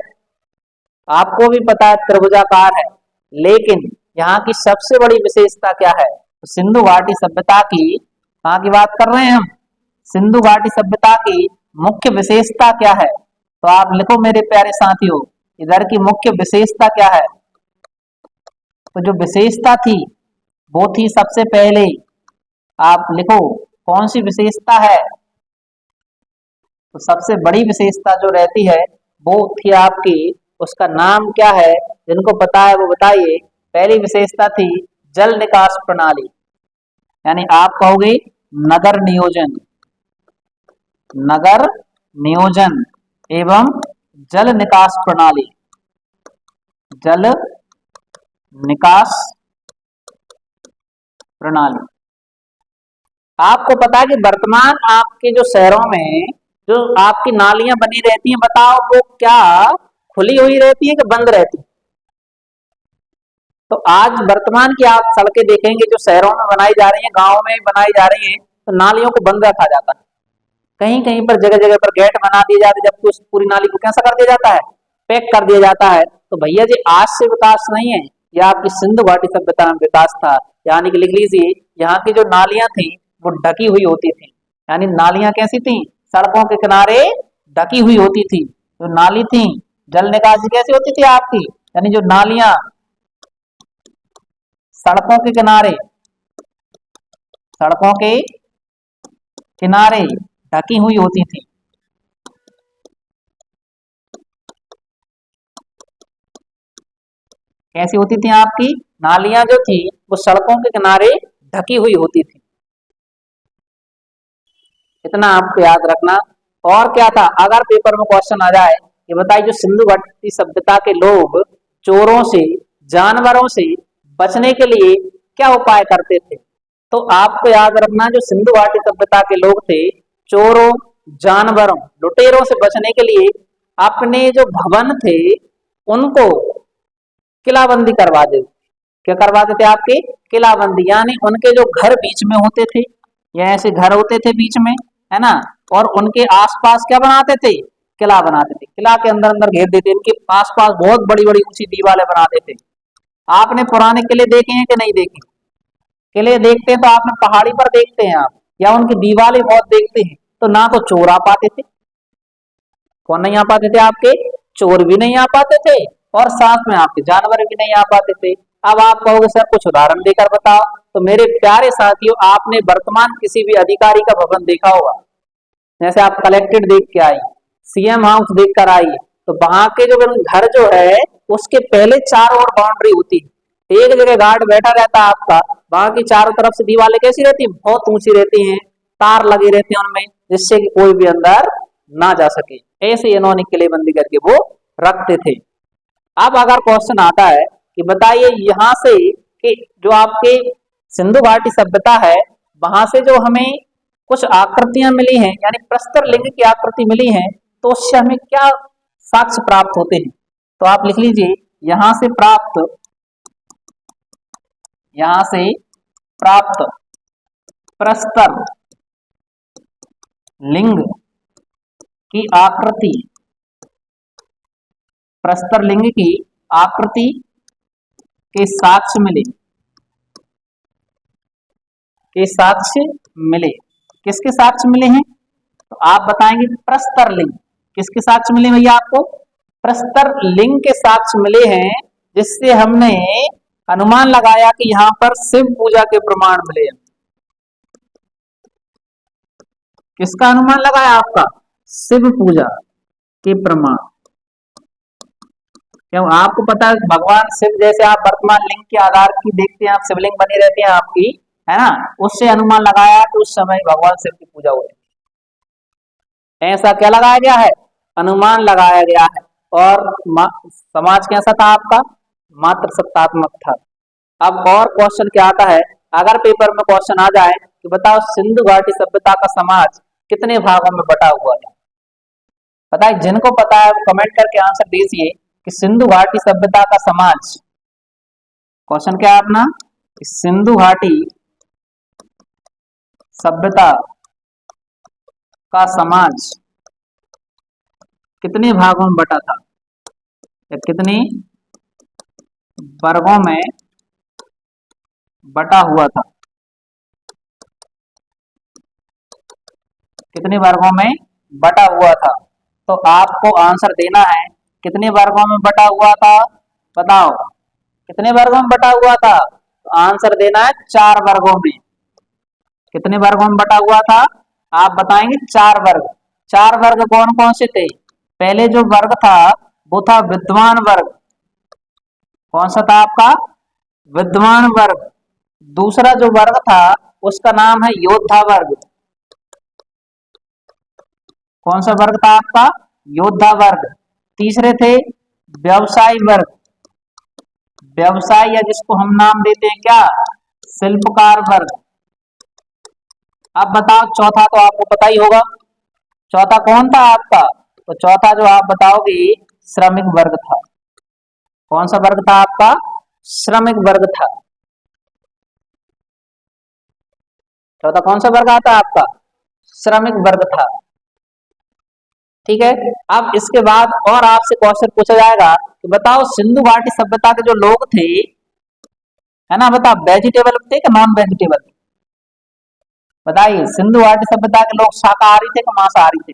आपको भी पता है त्रिभुजाकार है, लेकिन यहाँ की सबसे बड़ी विशेषता क्या है। तो सिंधु घाटी सभ्यता की, कहाँ की बात कर रहे हैं हम, सिंधु घाटी सभ्यता की मुख्य विशेषता क्या है। तो आप लिखो मेरे प्यारे साथियों इधर की मुख्य विशेषता क्या है। तो जो विशेषता थी वो थी सबसे पहले, आप लिखो कौन सी विशेषता है। तो सबसे बड़ी विशेषता जो रहती है वो थी आपकी, उसका नाम क्या है, जिनको पता है वो बताइए। पहली विशेषता थी जल निकास प्रणाली, यानी आप कहोगे नगर नियोजन एवं जल निकास प्रणाली। जल निकास प्रणाली, आपको पता है कि वर्तमान आपके जो शहरों में जो आपकी नालियां बनी रहती हैं, बताओ वो क्या खुली हुई रहती है कि बंद रहती है। तो आज वर्तमान की आप सड़कें देखेंगे जो शहरों में बनाई जा रही हैं, गाँव में बनाई जा रही हैं, तो नालियों को बंद रखा जाता है। कहीं कहीं पर जगह जगह पर गेट बना दिए जाते हैं, जबकि उस पूरी नाली को कैसा कर दिया जाता है, पैक कर दिया जाता है। तो भैया जी आज से विकास नहीं है, यह आपकी सिंधु घाटी सभ्यता में विकास था। यानी कि लिख लीजिए, यहाँ की जो नालियां थी वो ढकी हुई होती थी। यानी नालियां कैसी थी, सड़कों के किनारे ढकी हुई होती थी। जो नाली थी, जल निकासी कैसी होती थी आपकी, यानी जो नालियां सड़कों के किनारे, सड़कों के किनारे ढकी हुई होती थी। कैसी होती थी आपकी नालियां जो थी वो सड़कों के किनारे ढकी हुई होती थी। इतना आपको याद रखना। और क्या था, अगर पेपर में क्वेश्चन आ जाए कि बताइए जो सिंधु घाटी सभ्यता के लोग चोरों से, जानवरों से बचने के लिए क्या उपाय करते थे, तो आपको याद रखना जो सिंधु घाटी सभ्यता के लोग थे, चोरों, जानवरों, लुटेरों से बचने के लिए अपने जो भवन थे उनको किलाबंदी करवा देते। क्या करवाते थे आपके, किलाबंदी। यानी उनके जो घर बीच में होते थे, या ऐसे घर होते थे बीच में, है ना, और उनके आसपास क्या बनाते थे, किला बनाते थे। किला के अंदर अंदर घेर देते, इनके आसपास बहुत बड़ी बड़ी ऊंची दीवारें बना देते। आपने पुराने किले देखे हैं कि नहीं देखे, किले देखते हैं तो आपने पहाड़ी पर देखते हैं आप, या उनकी दीवारें बहुत देखते हैं, तो ना तो चोर आ पाते थे। कौन नहीं आ पाते थे आपके, चोर भी नहीं आ पाते थे, और साथ में आपके जानवर भी नहीं आ पाते थे। अब आप कहोगे सर कुछ उदाहरण देकर बताओ, तो मेरे प्यारे साथियों आपने वर्तमान किसी भी अधिकारी का भवन देखा होगा, जैसे आप कलेक्ट्रेट देख के आई, सीएम हाउस देख कर आई, तो वहां के जो घर जो है उसके पहले चारों ओर बाउंड्री होती है, एक जगह गार्ड बैठा रहता है आपका, वहां की चारों तरफ से दीवारें कैसी रहती है, बहुत ऊंची रहती हैं, तार लगे रहते हैं उनमें, जिससे कि कोई भी अंदर ना जा सके। ऐसे इन्होंने किलेबंदी करके वो रखते थे। अब अगर क्वेश्चन आता है कि बताइए यहाँ से कि जो आपके सिंधु घाटी सभ्यता है वहां से जो हमें कुछ आकृतियां मिली हैं, यानी प्रस्तर लिंग की आकृति मिली है, तो उससे हमें क्या साक्ष्य प्राप्त होते हैं, तो आप लिख लीजिए यहां से प्राप्त प्रस्तर लिंग की आकृति, प्रस्तर लिंग की आकृति के साक्ष्य मिले। किसके साक्ष्य मिले हैं, तो आप बताएंगे प्रस्तर लिंग। किसके साक्ष्य मिले भैया आपको, प्रस्तर लिंग के साक्ष्य मिले हैं, जिससे हमने अनुमान लगाया कि यहां पर शिव पूजा के प्रमाण मिले हैं। किसका अनुमान लगाया आपका, शिव पूजा के प्रमाण। क्यों, आपको पता है भगवान शिव जैसे आप वर्तमान लिंग के आधार की देखते हैं, आप शिवलिंग बनी रहती है आपकी, है ना, उससे अनुमान लगाया कि उस समय भगवान शिव की पूजा होती है। ऐसा क्या लगाया गया है, अनुमान लगाया गया है। और समाज कैसा था आपका, मात्र सत्तात्मक था। अब और क्वेश्चन क्या आता है, अगर पेपर में क्वेश्चन आ जाए कि बताओ सिंधु घाटी सभ्यता का समाज कितने भागों में बटा हुआ था, पता है, जिनको पता है वो कमेंट करके आंसर दीजिए कि सिंधु घाटी सभ्यता का समाज, क्वेश्चन क्या है अपना, सिंधु घाटी सभ्यता का समाज कितने भागों में बटा था, या कितने वर्गों में बटा हुआ था, कितने वर्गों में बटा हुआ था। तो आपको आंसर देना है कितने वर्गों में बटा हुआ था, बताओ कितने वर्गों में बटा हुआ था, तो आंसर देना है 4 वर्गों में। कितने वर्गों में बटा हुआ था, आप बताएंगे 4 वर्ग। 4 वर्ग कौन कौन से थे, पहले जो वर्ग था वो था विद्वान वर्ग। कौन सा था आपका, विद्वान वर्ग। दूसरा जो वर्ग था उसका नाम है योद्धा वर्ग। कौन सा वर्ग था आपका, योद्धा वर्ग। तीसरे थे व्यवसायी वर्ग, व्यवसाय या जिसको हम नाम देते हैं क्या, शिल्पकार वर्ग। अब बताओ चौथा तो आपको पता ही होगा, चौथा कौन था आपका, तो चौथा जो आप बताओगे श्रमिक वर्ग था। कौन सा वर्ग था आपका, श्रमिक वर्ग था। चौथा कौन सा वर्ग आता है आपका? श्रमिक वर्ग था। ठीक है, अब इसके बाद और आपसे क्वेश्चन पूछा जाएगा कि बताओ सिंधु घाटी सभ्यता के जो लोग थे, है ना, बताओ वेजिटेबल थे कि नॉन वेजिटेबल? बताइए, सिंधु घाटी सभ्यता के लोग शाकाहारी थे कि मांसाहारी थे?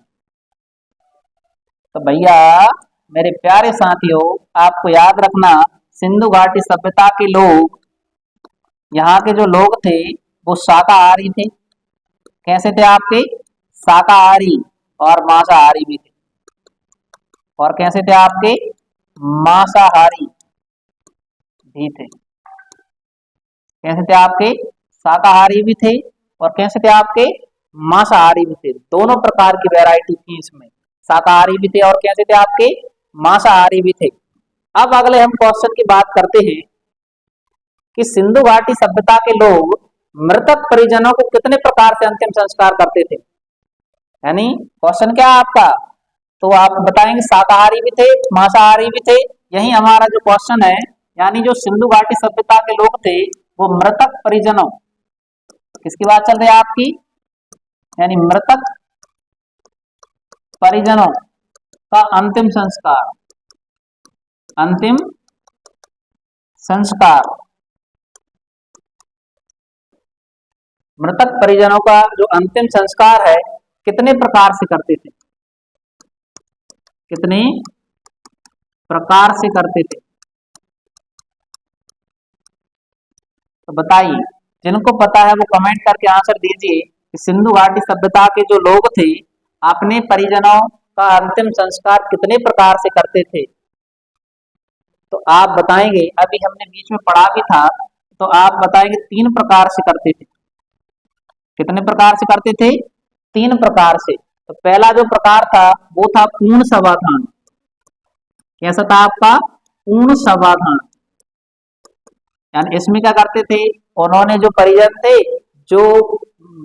तो भैया मेरे प्यारे साथियों, आपको याद रखना, सिंधु घाटी सभ्यता के लोग, यहाँ के जो लोग थे वो शाकाहारी थे। कैसे थे आपके? शाकाहारी और मांसाहारी भी थे। और कैसे थे आपके? मांसाहारी भी थे। कैसे थे आपके? शाकाहारी भी थे और कैसे थे आपके? मांसाहारी भी थे। दोनों प्रकार की वैरायटी थी इसमें, शाकाहारी भी थे और कैसे थे आपके? मांसाहारी भी थे। अब अगले हम क्वेश्चन की बात करते हैं कि सिंधु घाटी सभ्यता के लोग मृतक परिजनों को कितने प्रकार से अंतिम संस्कार करते थे? यानी क्वेश्चन क्या है आपका? तो आप बताएंगे शाकाहारी भी थे, मांसाहारी भी थे। यही हमारा जो क्वेश्चन है, यानी जो सिंधु घाटी सभ्यता के लोग थे वो मृतक परिजनों, किसकी बात चल रही है आपकी? यानी मृतक परिजनों का अंतिम संस्कार, अंतिम संस्कार, मृतक परिजनों का जो अंतिम संस्कार है कितने प्रकार से करते थे? कितने प्रकार से करते थे? तो बताइए, जिनको पता है वो कमेंट करके आंसर दीजिए कि सिंधु घाटी सभ्यता के जो लोग थे अपने परिजनों का अंतिम संस्कार कितने प्रकार से करते थे? तो आप बताएंगे, अभी हमने बीच में पढ़ा भी था, तो आप बताएंगे 3 प्रकार से करते थे। कितने प्रकार से करते थे? 3 प्रकार से। तो पहला जो प्रकार था वो था पूर्ण समाधान। कैसा था आपका? पूर्ण समाधान। यानी इसमें क्या करते थे, उन्होंने जो परिजन थे जो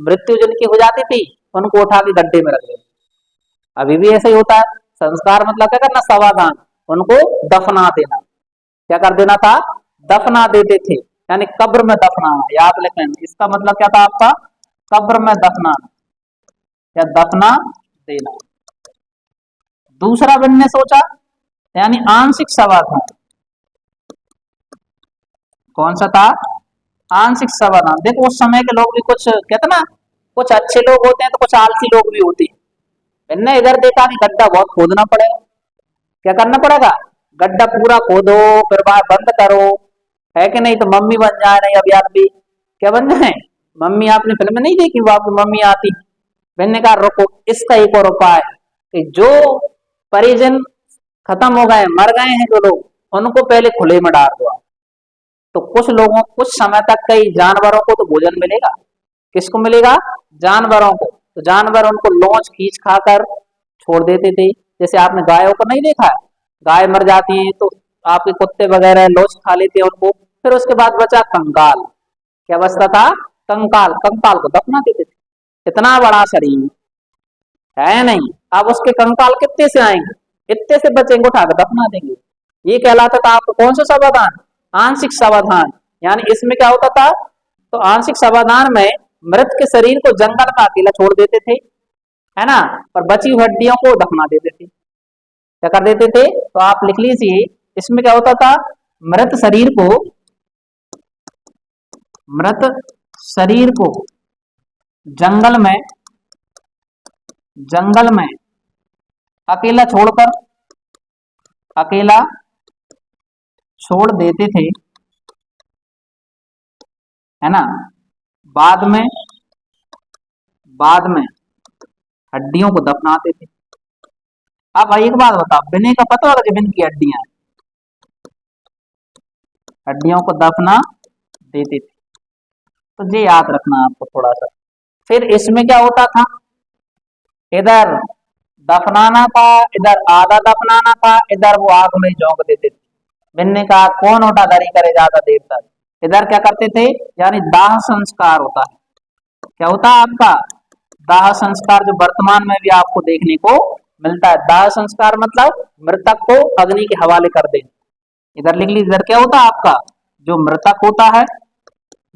मृत्यु जिनकी हो जाती थी उनको उठा के गड्ढे में रख देते। अभी भी ऐसा ही होता है। संस्कार मतलब क्या करना? समाधान। उनको दफना देना। क्या कर देना था? दफना देते थे, यानी कब्र में दफनाना। याद रखें, इसका मतलब क्या था आपका? कब्र में दफनाना या दफना देना। दूसरा बनने सोचा, यानी आंशिक समाधान। कौन सा था? आंशिक समाधान। देखो उस समय के लोग भी कुछ कहते ना, कुछ अच्छे लोग होते हैं तो कुछ आलसी लोग भी होते हैं। मैंने इधर देखा कि गड्ढा बहुत खोदना पड़ेगा। क्या करना पड़ेगा? गड्ढा पूरा खोदो, फिर बाहर बंद करो, है कि नहीं? तो मम्मी बन जाए। नहीं अब यार भी क्या बन जाए? मम्मी। आपने फिल्म नहीं देखी वो आपकी मम्मी आती? मैंने कहा रुको, इसका एक और उपाय कि जो परिजन खत्म हो गए, मर गए हैं जो लोग, उनको पहले खुले में डाल दो। तो कुछ लोगों, कुछ समय तक कई जानवरों को तो भोजन मिलेगा। किसको मिलेगा? जानवरों को। तो जानवर उनको लौंच खींच खाकर छोड़ देते थे। जैसे आपने गायों को नहीं देखा है, गाय मर जाती हैं तो आपके कुत्ते वगैरह लौंच खा लेते हैं उनको। फिर उसके बाद बचा कंकाल। क्या बचता था? कंकाल। कंकाल को दफना देते थे। इतना बड़ा शरीर है नहीं, अब उसके कंकाल कितने से आएंगे? इतने से बचेंगे, उठा कर दफना देंगे। ये कहलाता था आपको कौन सा समाधान? आंशिक समाधान। यानी इसमें क्या होता था? तो आंशिक समाधान में मृत के शरीर को जंगल में अकेला छोड़ देते थे, है ना, और बची हुई हड्डियों को दफना देते थे। क्या कर देते थे? तो आप लिख लीजिए, इसमें क्या होता था? मृत शरीर को, मृत शरीर को जंगल में, जंगल में अकेला छोड़कर, अकेला छोड़ देते थे, है ना। बाद में, बाद में हड्डियों को दफनाते थे। अब एक बात बताओ, बिन्ने का पता होगा कि बिन की हड्डियां, हड्डियों को दफना देते थे। तो ये याद रखना आपको थोड़ा सा। फिर इसमें क्या होता था? इधर दफनाना था, इधर आधा दफनाना था, इधर वो आग में झोंक देते थे। बिन्ने का कौन उठाधरी करे ज्यादा देर तक। इधर क्या करते थे? यानी दाह संस्कार होता है। क्या होता है आपका? दाह संस्कार, जो वर्तमान में भी आपको देखने को मिलता है। दाह संस्कार मतलब मृतक को अग्नि के हवाले कर देना। इधर लिख लीजिए, इधर क्या होता है आपका? जो मृतक होता है,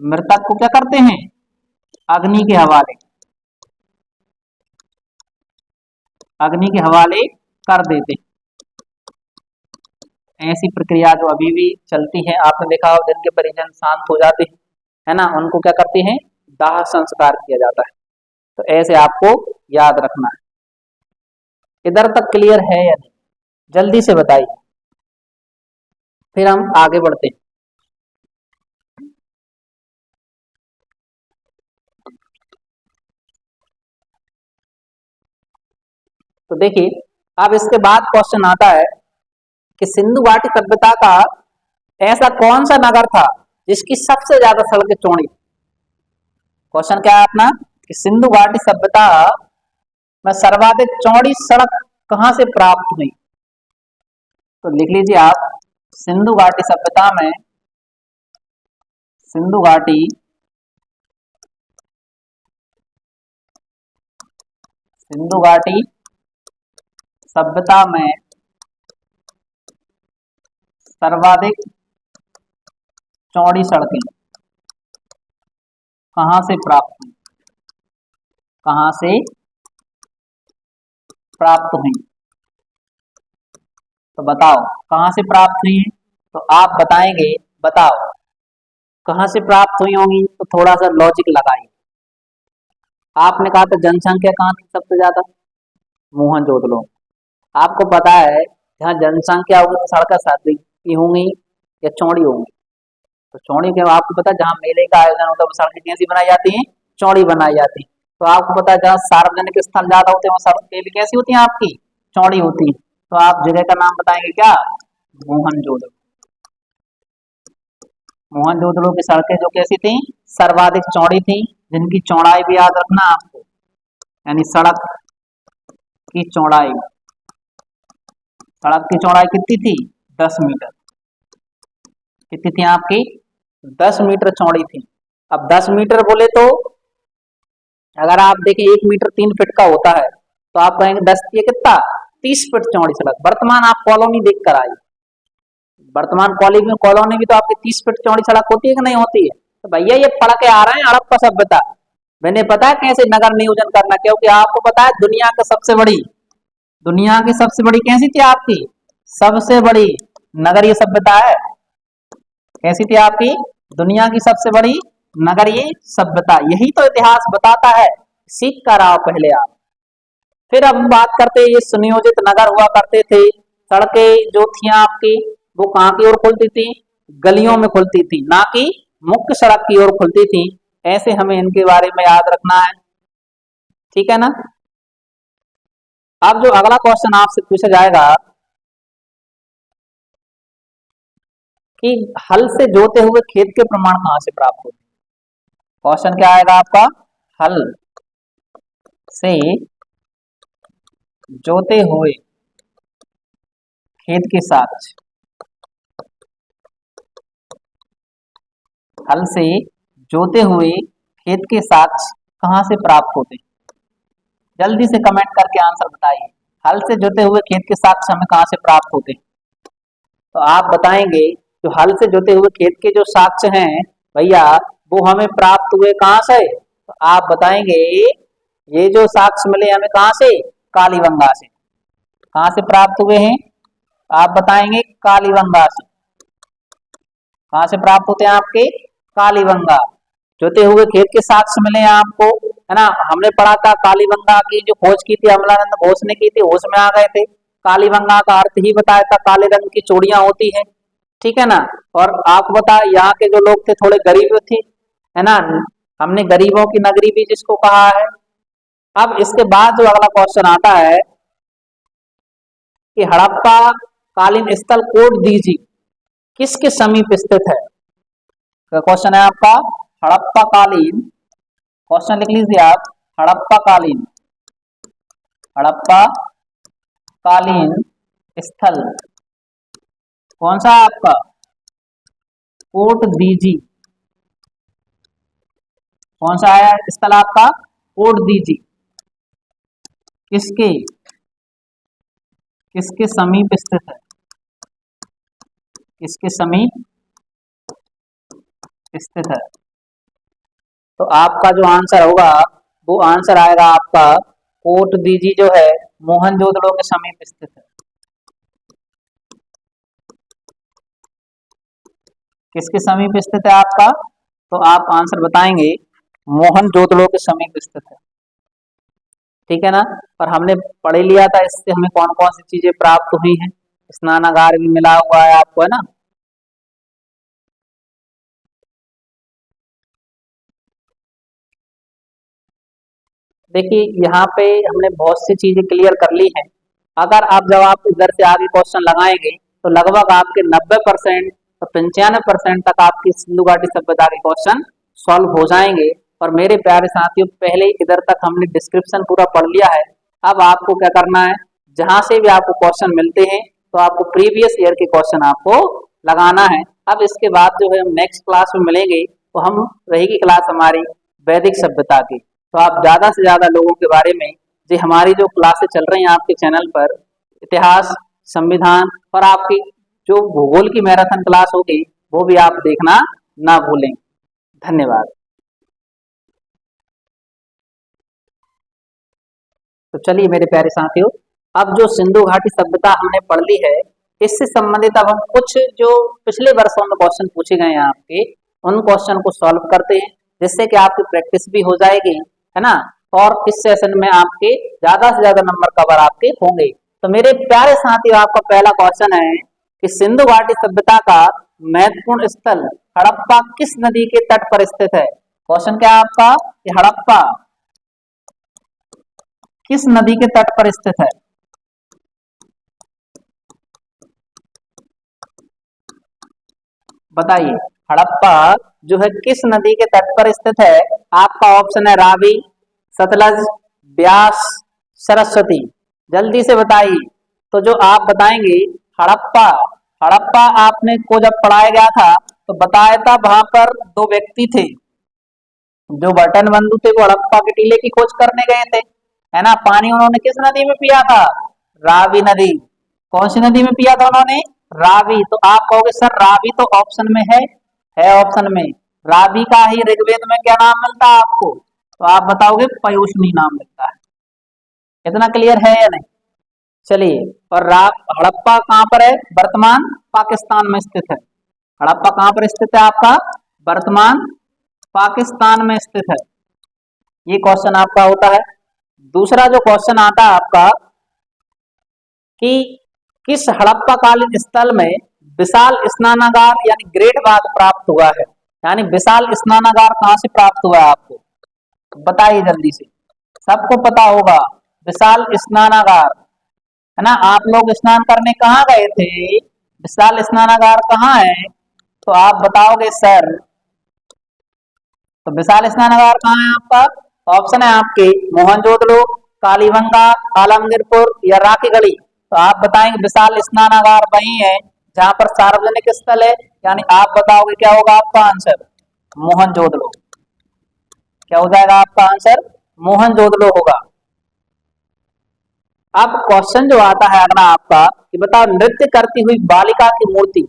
मृतक को क्या करते हैं, अग्नि के हवाले, अग्नि के हवाले कर देते हैं। ऐसी प्रक्रिया जो अभी भी चलती है, आपने देखा हो जिनके परिजन शांत हो जाते हैं, है ना, उनको क्या करते हैं, दाह संस्कार किया जाता है। तो ऐसे आपको याद रखना है। इधर तक क्लियर है या नहीं, जल्दी से बताइए, फिर हम आगे बढ़ते हैं। तो देखिए, अब इसके बाद क्वेश्चन आता है कि सिंधु घाटी सभ्यता का ऐसा कौन सा नगर था जिसकी सबसे ज्यादा सड़कें चौड़ी। क्वेश्चन क्या है अपना कि सिंधु घाटी सभ्यता में सर्वाधिक चौड़ी सड़क कहां से प्राप्त हुई। तो लिख लीजिए आप, सिंधु घाटी सभ्यता में, सिंधु घाटी सिंधु घाटी सभ्यता में सर्वाधिक चौड़ी सड़कें कहां से प्राप्त हुई, कहां से प्राप्त हुई। तो बताओ कहां से प्राप्त हुई है, तो आप बताएंगे, बताओ कहां से प्राप्त हुई होंगी, तो थोड़ा सा लॉजिक लगाइए। आपने कहा था जनसंख्या कहां थी सबसे ज्यादा, मोहनजोदड़ो। आपको पता है जहाँ जनसंख्या होगी तो सड़कें सादी होंगी या चौड़ी होंगी। तो चौड़ी के आपको पता है जहाँ मेले का आयोजन होता है वो सड़कें कैसी बनाई जाती हैं, चौड़ी बनाई जाती है। तो आपको पता है जहाँ सार्वजनिक स्थल ज्यादा होते हैं वो सड़कें भी कैसी होती हैं, आपकी चौड़ी होती है। तो आप जगह का नाम बताएंगे क्या, मोहनजोदड़ो। मोहनजोदड़ो की सड़कें जो कैसी थी, सर्वाधिक चौड़ी थी, जिनकी चौड़ाई भी याद रखना आपको, यानी सड़क की चौड़ाई, सड़क की चौड़ाई कितनी थी, 10 मीटर। कितनी थी आपकी, 10 मीटर चौड़ी थी। अब 10 मीटर बोले तो अगर आप देखें 1 मीटर 3 फीट का होता है, तो आप कहेंगे 10 ये कितना, 30 फीट चौड़ी सड़क। वर्तमान आप कॉलोनी देख कर आइए, वर्तमान कॉलोनी भी तो आपकी 30 फीट चौड़ी सड़क होती है कि नहीं होती है। तो भैया ये पढ़ के आ रहे हैं हड़प्पा सभ्यता, मैंने पता है कैसे नगर नियोजन करना, क्योंकि आपको पता है दुनिया की सबसे बड़ी कैसी थी आपकी, सबसे बड़ी नगरीय सभ्यता है, कैसी थी आपकी, दुनिया की सबसे बड़ी नगरीय सभ्यता। यही तो इतिहास बताता है, सीख कर आओ पहले आप। फिर अब हम बात करते हैं, ये सुनियोजित नगर हुआ करते थे, सड़कें जो थी आपकी वो कहाँ की ओर खुलती थी, गलियों में खुलती थी, ना कि मुख्य सड़क की ओर खुलती थी। ऐसे हमें इनके बारे में याद रखना है, ठीक है ना। अब जो अगला क्वेश्चन आपसे पूछा जाएगा कि हल से जोते हुए खेत के प्रमाण कहां से प्राप्त होते। क्वेश्चन क्या आएगा आपका, हल से जोते हुए खेत के साक्ष्य, हल से जोते हुए खेत के साक्ष्य कहां से प्राप्त होते। जल्दी से कमेंट करके आंसर बताइए, हल से जोते हुए खेत के साक्ष्य हमें कहां से प्राप्त होते। तो आप बताएंगे जो हल से जोते हुए खेत के जो साक्ष्य हैं भैया, वो हमें प्राप्त हुए कहां से। तो आप बताएंगे ये जो साक्ष्य मिले हमें कहां से, कालीबंगा से। कहां से प्राप्त हुए हैं, आप बताएंगे कालीबंगा से। कहां से प्राप्त होते हैं आपके, कालीबंगा। जोते हुए खेत के साक्ष्य मिले हैं आपको, है ना। हमने पढ़ा था कालीबंगा की जो खोज की थी अमलानंद घोष ने की थी, होश में आ गए थे। कालीबंगा का अर्थ ही बताया था, काले रंग की चूड़ियां होती हैं, ठीक है ना। और आपको बता यहाँ के जो लोग थे थोड़े गरीब थे, है ना, हमने गरीबों की नगरी भी जिसको कहा है। अब इसके बाद जो अगला क्वेश्चन आता है कि हड़प्पा कालीन स्थल कोट दीजी किसके समीप स्थित है। क्वेश्चन है आपका हड़प्पा कालीन, क्वेश्चन लिख लीजिए आप, हड़प्पा कालीन स्थल कौन सा है आपका, कोट दीजी। कौन सा है स्थल आपका, कोट दीजी। किसके किसके समीप स्थित है, किसके समीप स्थित है। तो आपका जो आंसर होगा वो आंसर आएगा आपका कोट दीजी जो है मोहनजोदड़ो के समीप स्थित है। किसके समीप स्थित है आपका? तो आप आंसर बताएंगे मोहनजोदड़ो के समीप स्थित है। ठीक है ना। और हमने पढ़ लिया था इससे हमें कौन कौन सी चीजें प्राप्त हुई हैं। स्नानागार भी मिला हुआ है आपको, है ना। देखिए यहाँ पे हमने बहुत सी चीजें क्लियर कर ली हैं। अगर आप जब आप इधर से आगे क्वेश्चन लगाएंगे तो लगभग आपके 90% तो 95% तक आपकी सिंधु घाटी सभ्यता के क्वेश्चन सॉल्व हो जाएंगे। और मेरे प्यारे साथियों पहले ही इधर तक हमने डिस्क्रिप्शन पूरा पढ़ लिया है। अब आपको क्या करना है, जहां से भी आपको क्वेश्चन मिलते हैं तो आपको प्रीवियस ईयर के क्वेश्चन आपको लगाना है। अब इसके बाद जो है हम नेक्स्ट क्लास में मिलेंगे तो हम रहेगी क्लास हमारी वैदिक सभ्यता की। तो आप ज्यादा से ज्यादा लोगों के बारे में जो हमारी जो क्लासेस चल रही हैं आपके चैनल पर, इतिहास, संविधान और आपकी जो भूगोल की मैराथन क्लास होगी वो भी आप देखना ना भूलें। धन्यवाद। तो चलिए मेरे प्यारे साथियों, अब जो सिंधु घाटी सभ्यता हमने पढ़ ली है इससे संबंधित अब हम कुछ जो पिछले वर्षों में क्वेश्चन पूछे गए हैं आपके उन क्वेश्चन को सॉल्व करते हैं, जिससे कि आपकी प्रैक्टिस भी हो जाएगी, है ना। और इस सेशन में आपके ज्यादा से ज्यादा नंबर कवर आपके होंगे। तो मेरे प्यारे साथियों आपका पहला क्वेश्चन है कि सिंधु घाटी सभ्यता का महत्वपूर्ण स्थल हड़प्पा किस नदी के तट पर स्थित है? क्वेश्चन क्या है आपका कि हड़प्पा किस नदी के तट पर स्थित है? बताइए हड़प्पा जो है किस नदी के तट पर स्थित है? आपका ऑप्शन है रावी, सतलज, ब्यास, सरस्वती। जल्दी से बताइए। तो जो आप बताएंगे हड़प्पा, हड़प्पा आपने को जब पढ़ाया गया था तो बताया था वहां पर दो व्यक्ति थे जो बर्टन बंधु थे, वो हड़प्पा के टीले की खोज करने गए थे, है ना। पानी उन्होंने किस नदी में पिया था? रावी नदी। कौन सी नदी में पिया था उन्होंने? रावी। तो आप कहोगे सर रावी तो ऑप्शन में है ऑप्शन में। रावी का ही ऋग्वेद में क्या नाम मिलता है आपको? तो आप बताओगे पयोष्णी नाम मिलता है। इतना क्लियर है या नहीं? चलिए, और हड़प्पा कहाँ पर है? वर्तमान पाकिस्तान में स्थित है। हड़प्पा कहाँ पर स्थित है आपका? वर्तमान पाकिस्तान में स्थित है। ये क्वेश्चन आपका होता है। दूसरा जो क्वेश्चन आता है आपका कि किस हड़प्पा कालीन स्थल में विशाल स्नानागार यानी ग्रेट बाथ प्राप्त हुआ है? यानी विशाल स्नानागार कहां से प्राप्त हुआ है आपको? बताइए जल्दी से। सबको पता होगा विशाल स्नानागार, है ना। आप लोग स्नान करने कहाँ गए थे? विशाल स्नानागार कहाँ है? तो आप बताओगे सर। तो विशाल स्नानागार कहाँ है आपका? ऑप्शन है आपके मोहनजोदड़ो, कालीबंगा, आलमगीरपुर या राखीगढ़ी। तो आप बताएंगे विशाल स्नानागार वही है जहां पर सार्वजनिक स्थल है, यानी आप बताओगे क्या होगा आपका आंसर? मोहनजोदड़ो। क्या हो जाएगा आपका आंसर? मोहनजोदड़ो होगा। अब क्वेश्चन जो आता है अगला आपका कि बताओ नृत्य करती हुई बालिका की मूर्ति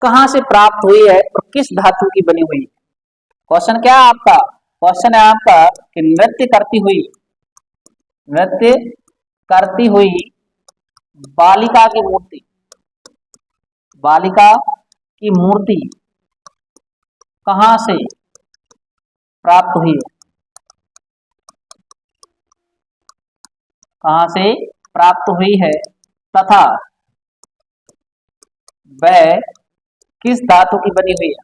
कहां से प्राप्त हुई है और किस धातु की बनी हुई है? क्वेश्चन क्या है आपका? क्वेश्चन है आपका कि नृत्य करती हुई बालिका की मूर्ति, बालिका की मूर्ति कहां से प्राप्त हुई है? कहां से प्राप्त हुई है तथा वह किस धातु की बनी हुई है?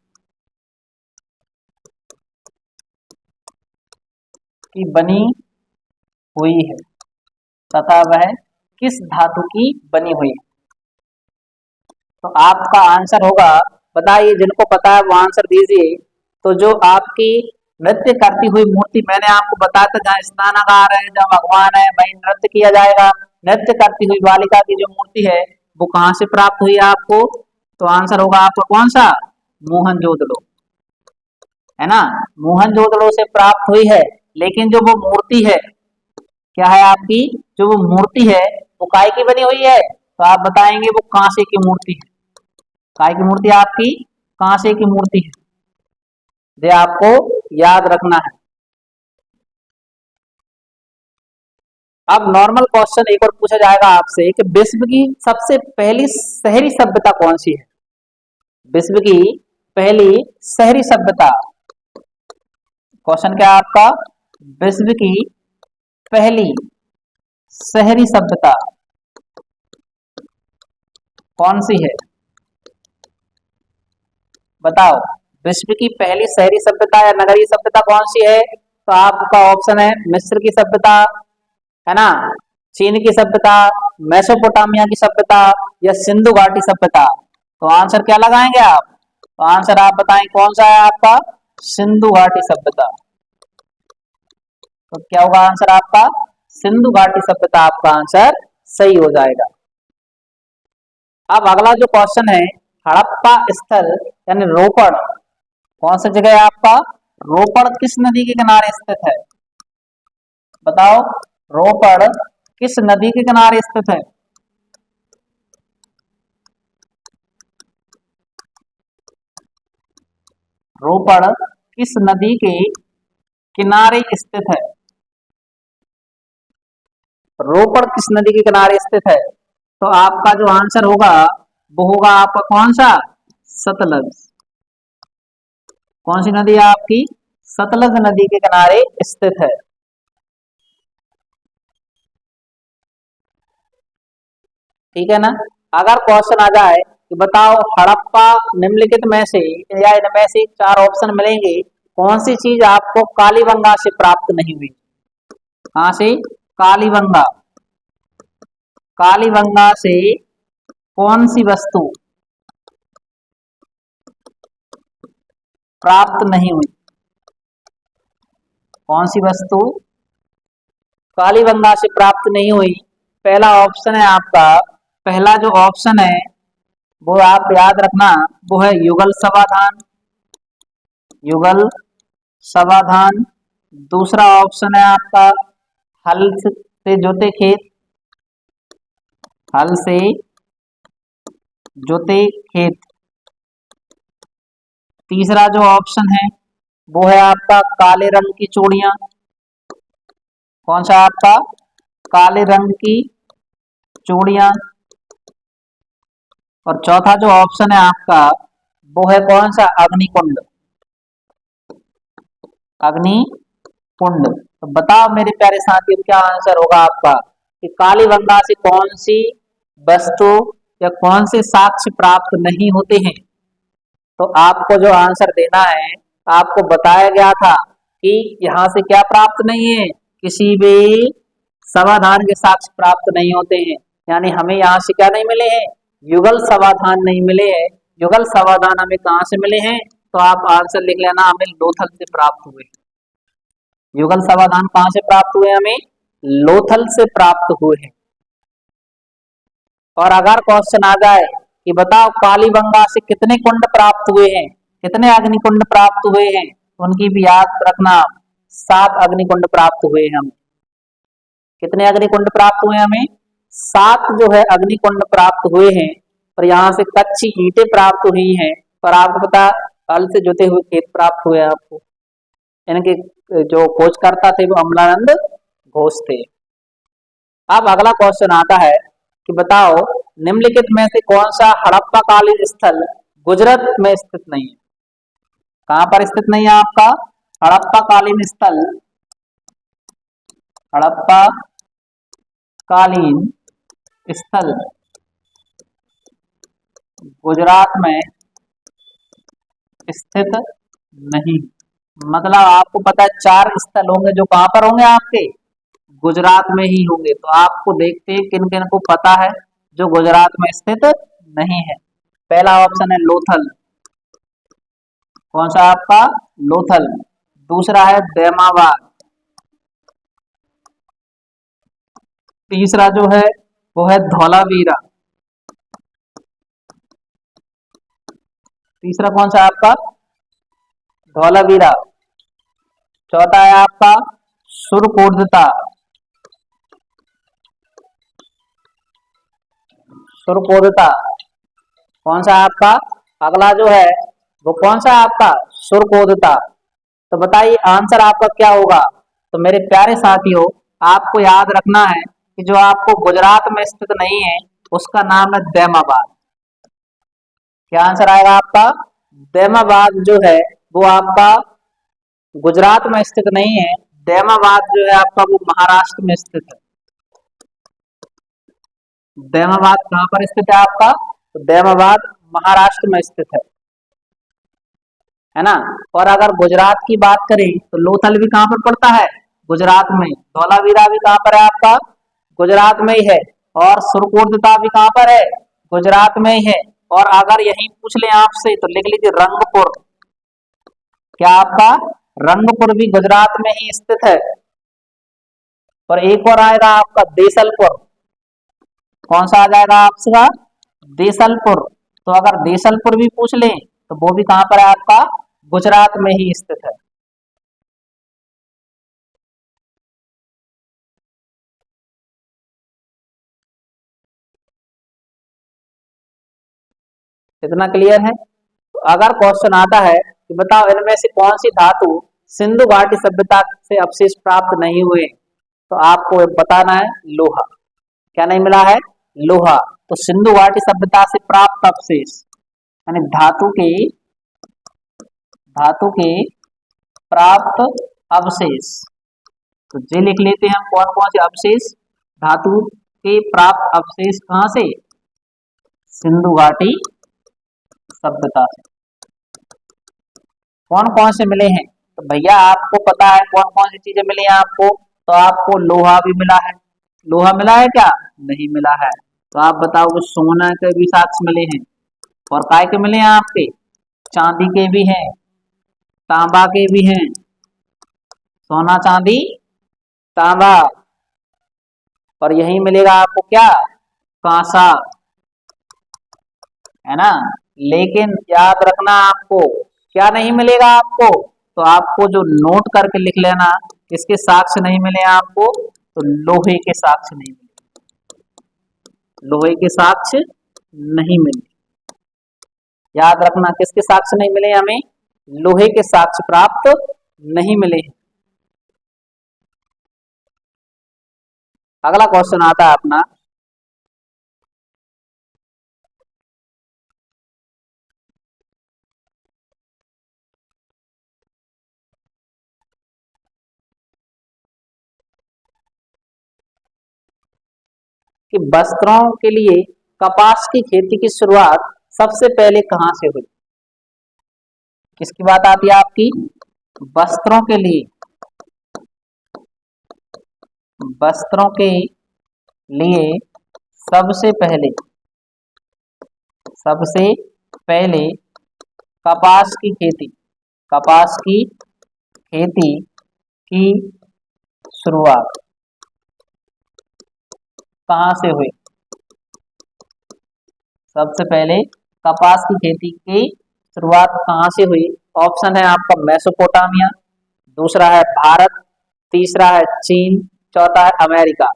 की बनी हुई है तथा वह किस धातु की बनी हुई है? तो आपका आंसर होगा, बताइए जिनको पता है वो आंसर दीजिए। तो जो आपकी नृत्य करती हुई मूर्ति मैंने आपको बताया था जहाँ स्नानागार है, जहाँ भगवान है, वहीं नृत्य किया जाएगा। नृत्य करती हुई बालिका की जो मूर्ति है वो कहाँ से प्राप्त हुई है आपको? तो आंसर होगा आपका कौन सा? मोहनजोदड़ो, है ना। मोहनजोदड़ो से प्राप्त हुई है। लेकिन जो वो मूर्ति है क्या है आपकी? जो वो मूर्ति है वो काय की बनी हुई है? तो आप बताएंगे वो कांसे की मूर्ति है। काय की मूर्ति आपकी कांसे की मूर्ति है। ये आपको याद रखना है। अब नॉर्मल क्वेश्चन एक और पूछा जाएगा आपसे कि विश्व की सबसे पहली शहरी सभ्यता कौन सी है। विश्व की पहली शहरी सभ्यता, क्वेश्चन क्या है आपका, विश्व की पहली शहरी सभ्यता कौन सी है, बताओ। विश्व की पहली शहरी सभ्यता या नगरीय सभ्यता कौन सी है, तो आपका ऑप्शन है मिस्र की सभ्यता, है ना, चीन की सभ्यता, मेसोपोटामिया की सभ्यता या सिंधु घाटी सभ्यता। तो आंसर क्या लगाएंगे आप, तो आंसर आप बताएं कौन सा है आपका, सिंधु घाटी सभ्यता। तो क्या होगा आंसर आपका, सिंधु घाटी सभ्यता आपका आंसर सही हो जाएगा। अब अगला जो क्वेश्चन है, हड़प्पा स्थल यानी रोपड़ कौन सी जगह है आपका, रोपड़ किस नदी के किनारे स्थित है, बताओ। रोपड़ किस नदी के किनारे स्थित है, रोपड़ किस नदी के किनारे स्थित है, रोपड़ किस नदी के किनारे स्थित है। तो आपका जो आंसर होगा वो होगा आपका कौन सा, सतलज। कौन सी नदी है आपकी, सतलज नदी के किनारे स्थित है। ठीक है ना। अगर क्वेश्चन आ जाए कि बताओ हड़प्पा निम्नलिखित में से या इनमें से चार ऑप्शन मिलेंगे, कौन सी चीज आपको कालीबंगा से प्राप्त नहीं हुई, कहां से, कालीबंगा, कालीबंगा से कौन सी वस्तु प्राप्त नहीं हुई, कौन सी वस्तु कालीबंगा से प्राप्त नहीं हुई। पहला ऑप्शन है आपका, पहला जो ऑप्शन है वो आप याद रखना, वो है युगल समाधान, युगल समाधान। दूसरा ऑप्शन है आपका हल से जोते खेत, हल से जोते खेत। तीसरा जो ऑप्शन है वो है आपका काले रंग की चूड़ियां, कौन सा आपका, काले रंग की चूड़ियां। और चौथा जो ऑप्शन है आपका वो है कौन सा, अग्निकुंड, अग्निकुंड। तो बताओ मेरे प्यारे साथियों क्या आंसर होगा आपका, कि कालीबंगा से कौन सी वस्तु या कौन से साक्ष्य प्राप्त नहीं होते हैं। तो आपको जो आंसर देना है, आपको बताया गया था कि यहाँ से क्या प्राप्त नहीं है, किसी भी समाधान के साक्ष्य प्राप्त नहीं होते हैं। यानी हमें यहाँ से क्या नहीं मिले हैं, युगल समाधान नहीं मिले हैं। युगल समाधान हमें कहाँ से मिले हैं, तो आप आंसर लिख लेना, हमें लोथल से प्राप्त हुए। युगल समाधान कहाँ से प्राप्त हुए, हमें लोथल से प्राप्त हुए हैं। और अगर क्वेश्चन आ जाए कि बताओ कालीबंगा से कितने कुंड प्राप्त हुए हैं, कितने अग्निकुंड प्राप्त हुए हैं, उनकी भी याद रखना, 7 अग्निकुंड प्राप्त हुए हैं हमें। कितने अग्निकुंड प्राप्त हुए हमें, 7 जो है अग्निकुंड प्राप्त हुए हैं। और यहाँ से कच्ची ईंटें प्राप्त हुई हैं। और आपको पता, हल से जुते हुए खेत प्राप्त हुए आपको। इनके जो खोजकर्ता थे वो अमलानंद घोष थे। अब अगला क्वेश्चन आता है कि बताओ निम्नलिखित में से कौन सा हड़प्पा कालीन स्थल गुजरात में स्थित नहीं है, कहां पर स्थित नहीं है आपका, हड़प्पा कालीन स्थल, हड़प्पा कालीन स्थल गुजरात में स्थित नहीं। मतलब आपको पता है 4 स्थल होंगे जो कहां पर होंगे आपके, गुजरात में ही होंगे। तो आपको देखते हैं किन किन को पता है जो गुजरात में स्थित नहीं है। पहला ऑप्शन है लोथल, कौन सा आपका, लोथल। दूसरा है देमाबाद। तीसरा जो है वो है धौलावीरा। तीसरा कौन सा है आपका, धौलावीरा। चौथा है आपका सुरकोटता, सुरकोटता। कौन सा है आपका, अगला जो है वो कौन सा है आपका? सुरकोदता। तो बताइए आंसर आपका क्या होगा? तो मेरे प्यारे साथियों, आपको याद रखना है कि जो आपको गुजरात में स्थित नहीं है उसका नाम है दैमाबाद। क्या आंसर आएगा आपका? दैमाबाद जो है वो आपका गुजरात में स्थित नहीं है। दैमाबाद जो है आपका वो महाराष्ट्र में स्थित है। दैमाबाद कहाँ पर स्थित है आपका? तो दैमाबाद महाराष्ट्र में स्थित है ना। और अगर गुजरात की बात करें तो लोथल भी कहाँ पर पड़ता है? गुजरात में। धौलावीरा भी कहाँ पर है आपका? गुजरात में ही है। और सुरकोटता भी कहाँ पर है? गुजरात में ही है। और अगर यही पूछ ले आपसे तो लिख लीजिए रंगपुर। क्या आपका? रंगपुर भी गुजरात में ही स्थित है। और एक और आएगा आपका देसलपुर। कौन सा आ जाएगा आपका? देसलपुर। तो अगर देसलपुर भी पूछ ले तो वो भी कहाँ पर है आपका? गुजरात में ही स्थित है। इतना क्लियर है? तो अगर क्वेश्चन आता है कि बताओ इनमें से कौन सी धातु सिंधु घाटी सभ्यता से अवशेष प्राप्त नहीं हुए, तो आपको बताना है लोहा। क्या नहीं मिला है? लोहा। तो सिंधु घाटी सभ्यता से प्राप्त अवशेष यानी धातु के प्राप्त अवशेष। तो ये लिख लेते हैं हम कौन कौन से अवशेष? धातु के प्राप्त अवशेष कहां से? सिंधु घाटी सभ्यता से। कौन कौन से मिले हैं? तो भैया आपको पता है कौन कौन सी चीजें मिली हैं आपको। तो आपको लोहा भी मिला है। लोहा मिला है क्या? नहीं मिला है। तो आप बताओ कि सोना के भी साक्ष्य मिले हैं। और काय के मिले हैं आपके? चांदी के भी हैं, तांबा के भी हैं। सोना चांदी तांबा। और यही मिलेगा आपको क्या? कांसा। है ना। लेकिन याद रखना आपको क्या नहीं मिलेगा आपको? तो आपको जो नोट करके लिख लेना, इसके साक्ष्य नहीं मिले आपको तो लोहे के साक्ष्य नहीं मिले। लोहे के साक्ष्य नहीं मिले। याद रखना किसके साक्ष्य नहीं मिले हमें? लोहे के साक्ष्य प्राप्त नहीं मिले। अगला क्वेश्चन आता है अपना, कि वस्त्रों के लिए कपास की खेती की शुरुआत सबसे पहले कहां से हुई? किसकी बात आती है आपकी? वस्त्रों के लिए, वस्त्रों के लिए सबसे पहले कपास की खेती, कपास की खेती की शुरुआत कहां से हुई? सबसे पहले कपास की खेती की शुरुआत कहां से हुई? ऑप्शन है आपका मेसोपोटामिया, दूसरा है भारत, तीसरा है चीन, चौथा है अमेरिका।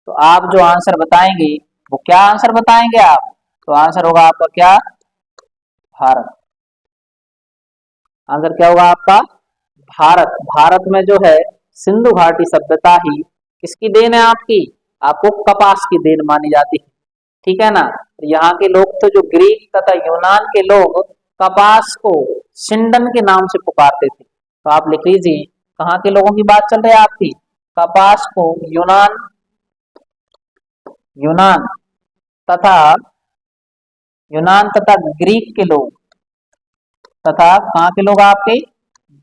तो आप जो आंसर बताएंगे वो क्या आंसर बताएंगे आप? तो आंसर होगा आपका क्या? भारत। आंसर क्या होगा आपका? भारत। भारत में जो है सिंधु घाटी सभ्यता ही किसकी देन है आपकी? आपको कपास की देन मानी जाती है। ठीक है ना। यहाँ के लोग तो जो ग्रीक तथा यूनान के लोग कपास को सिंडन के नाम से पुकारते थे। तो आप लिख लीजिए कहाँ के लोगों की बात चल रही है आपकी? कपास को यूनान यूनान तथा ग्रीक के लोग, तथा कहाँ के लोग आपके?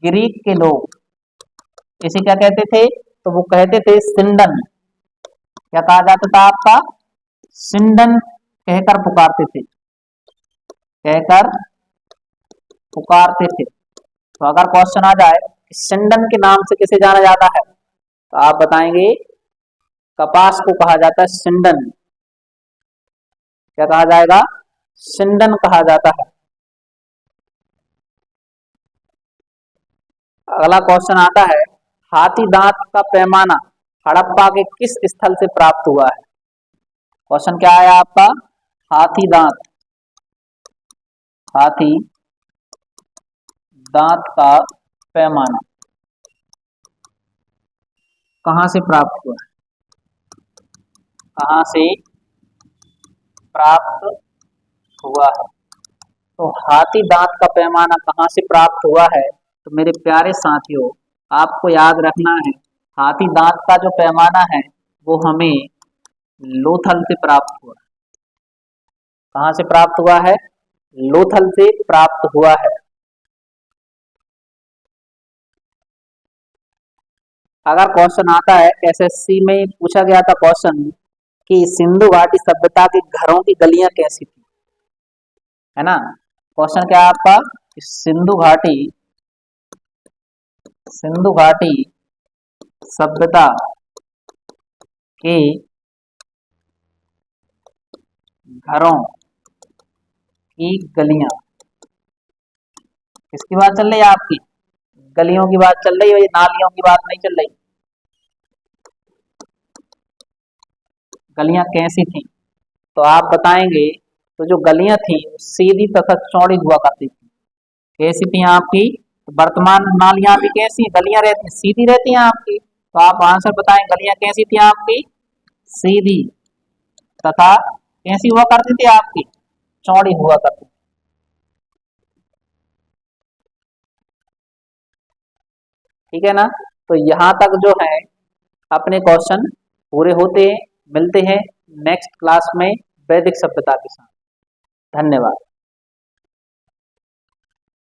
ग्रीक के लोग इसे क्या कहते थे? तो वो कहते थे सिंडन। क्या कहा जाता था आपका? सिंडन कहकर पुकारते थे, कहकर पुकारते थे। तो अगर क्वेश्चन आ जाए कि सिंडन के नाम से किसे जाना जाता है, तो आप बताएंगे कपास को कहा जाता है सिंडन। क्या कहा जाएगा? सिंडन कहा जाता है। अगला क्वेश्चन आता है, हाथी दांत का पैमाना हड़प्पा के किस स्थल से प्राप्त हुआ है? क्वेश्चन क्या आया आपका? हाथी दांत, हाथी दांत का पैमाना कहाँ से प्राप्त हुआ है? कहाँ से प्राप्त हुआ है? तो हाथी दांत का पैमाना कहाँ से प्राप्त हुआ है? तो मेरे प्यारे साथियों, आपको याद रखना है, हाथी दांत का जो पैमाना है वो हमें लोथल से प्राप्त हुआ है। कहाँ से प्राप्त हुआ है? लोथल से प्राप्त हुआ है। अगर क्वेश्चन आता है, एसएससी में पूछा गया था क्वेश्चन कि सिंधु घाटी सभ्यता के घरों की गलियां कैसी थी, है ना? क्वेश्चन क्या है आपका? सिंधु घाटी सभ्यता के घरों की गलियां, किसकी बात चल रही है आपकी? गलियों की बात चल रही है, ये नालियों की बात नहीं चल रही। गलियां कैसी थी? तो आप बताएंगे, तो जो गलियां थी सीधी तथा चौड़ी हुआ करती थी। कैसी थी आपकी? तो वर्तमान नालियां भी कैसी गलियां रहती, सीधी रहती हैं आपकी। तो आप आंसर बताएं, गलियां कैसी थी आपकी? सीधी तथा कैसी हुआ करती थी आपकी? चौड़ी हुआ करती थी। ठीक है ना? तो यहाँ तक जो है अपने क्वेश्चन पूरे होते हैं। मिलते हैं नेक्स्ट क्लास में वैदिक सभ्यता के साथ। धन्यवाद।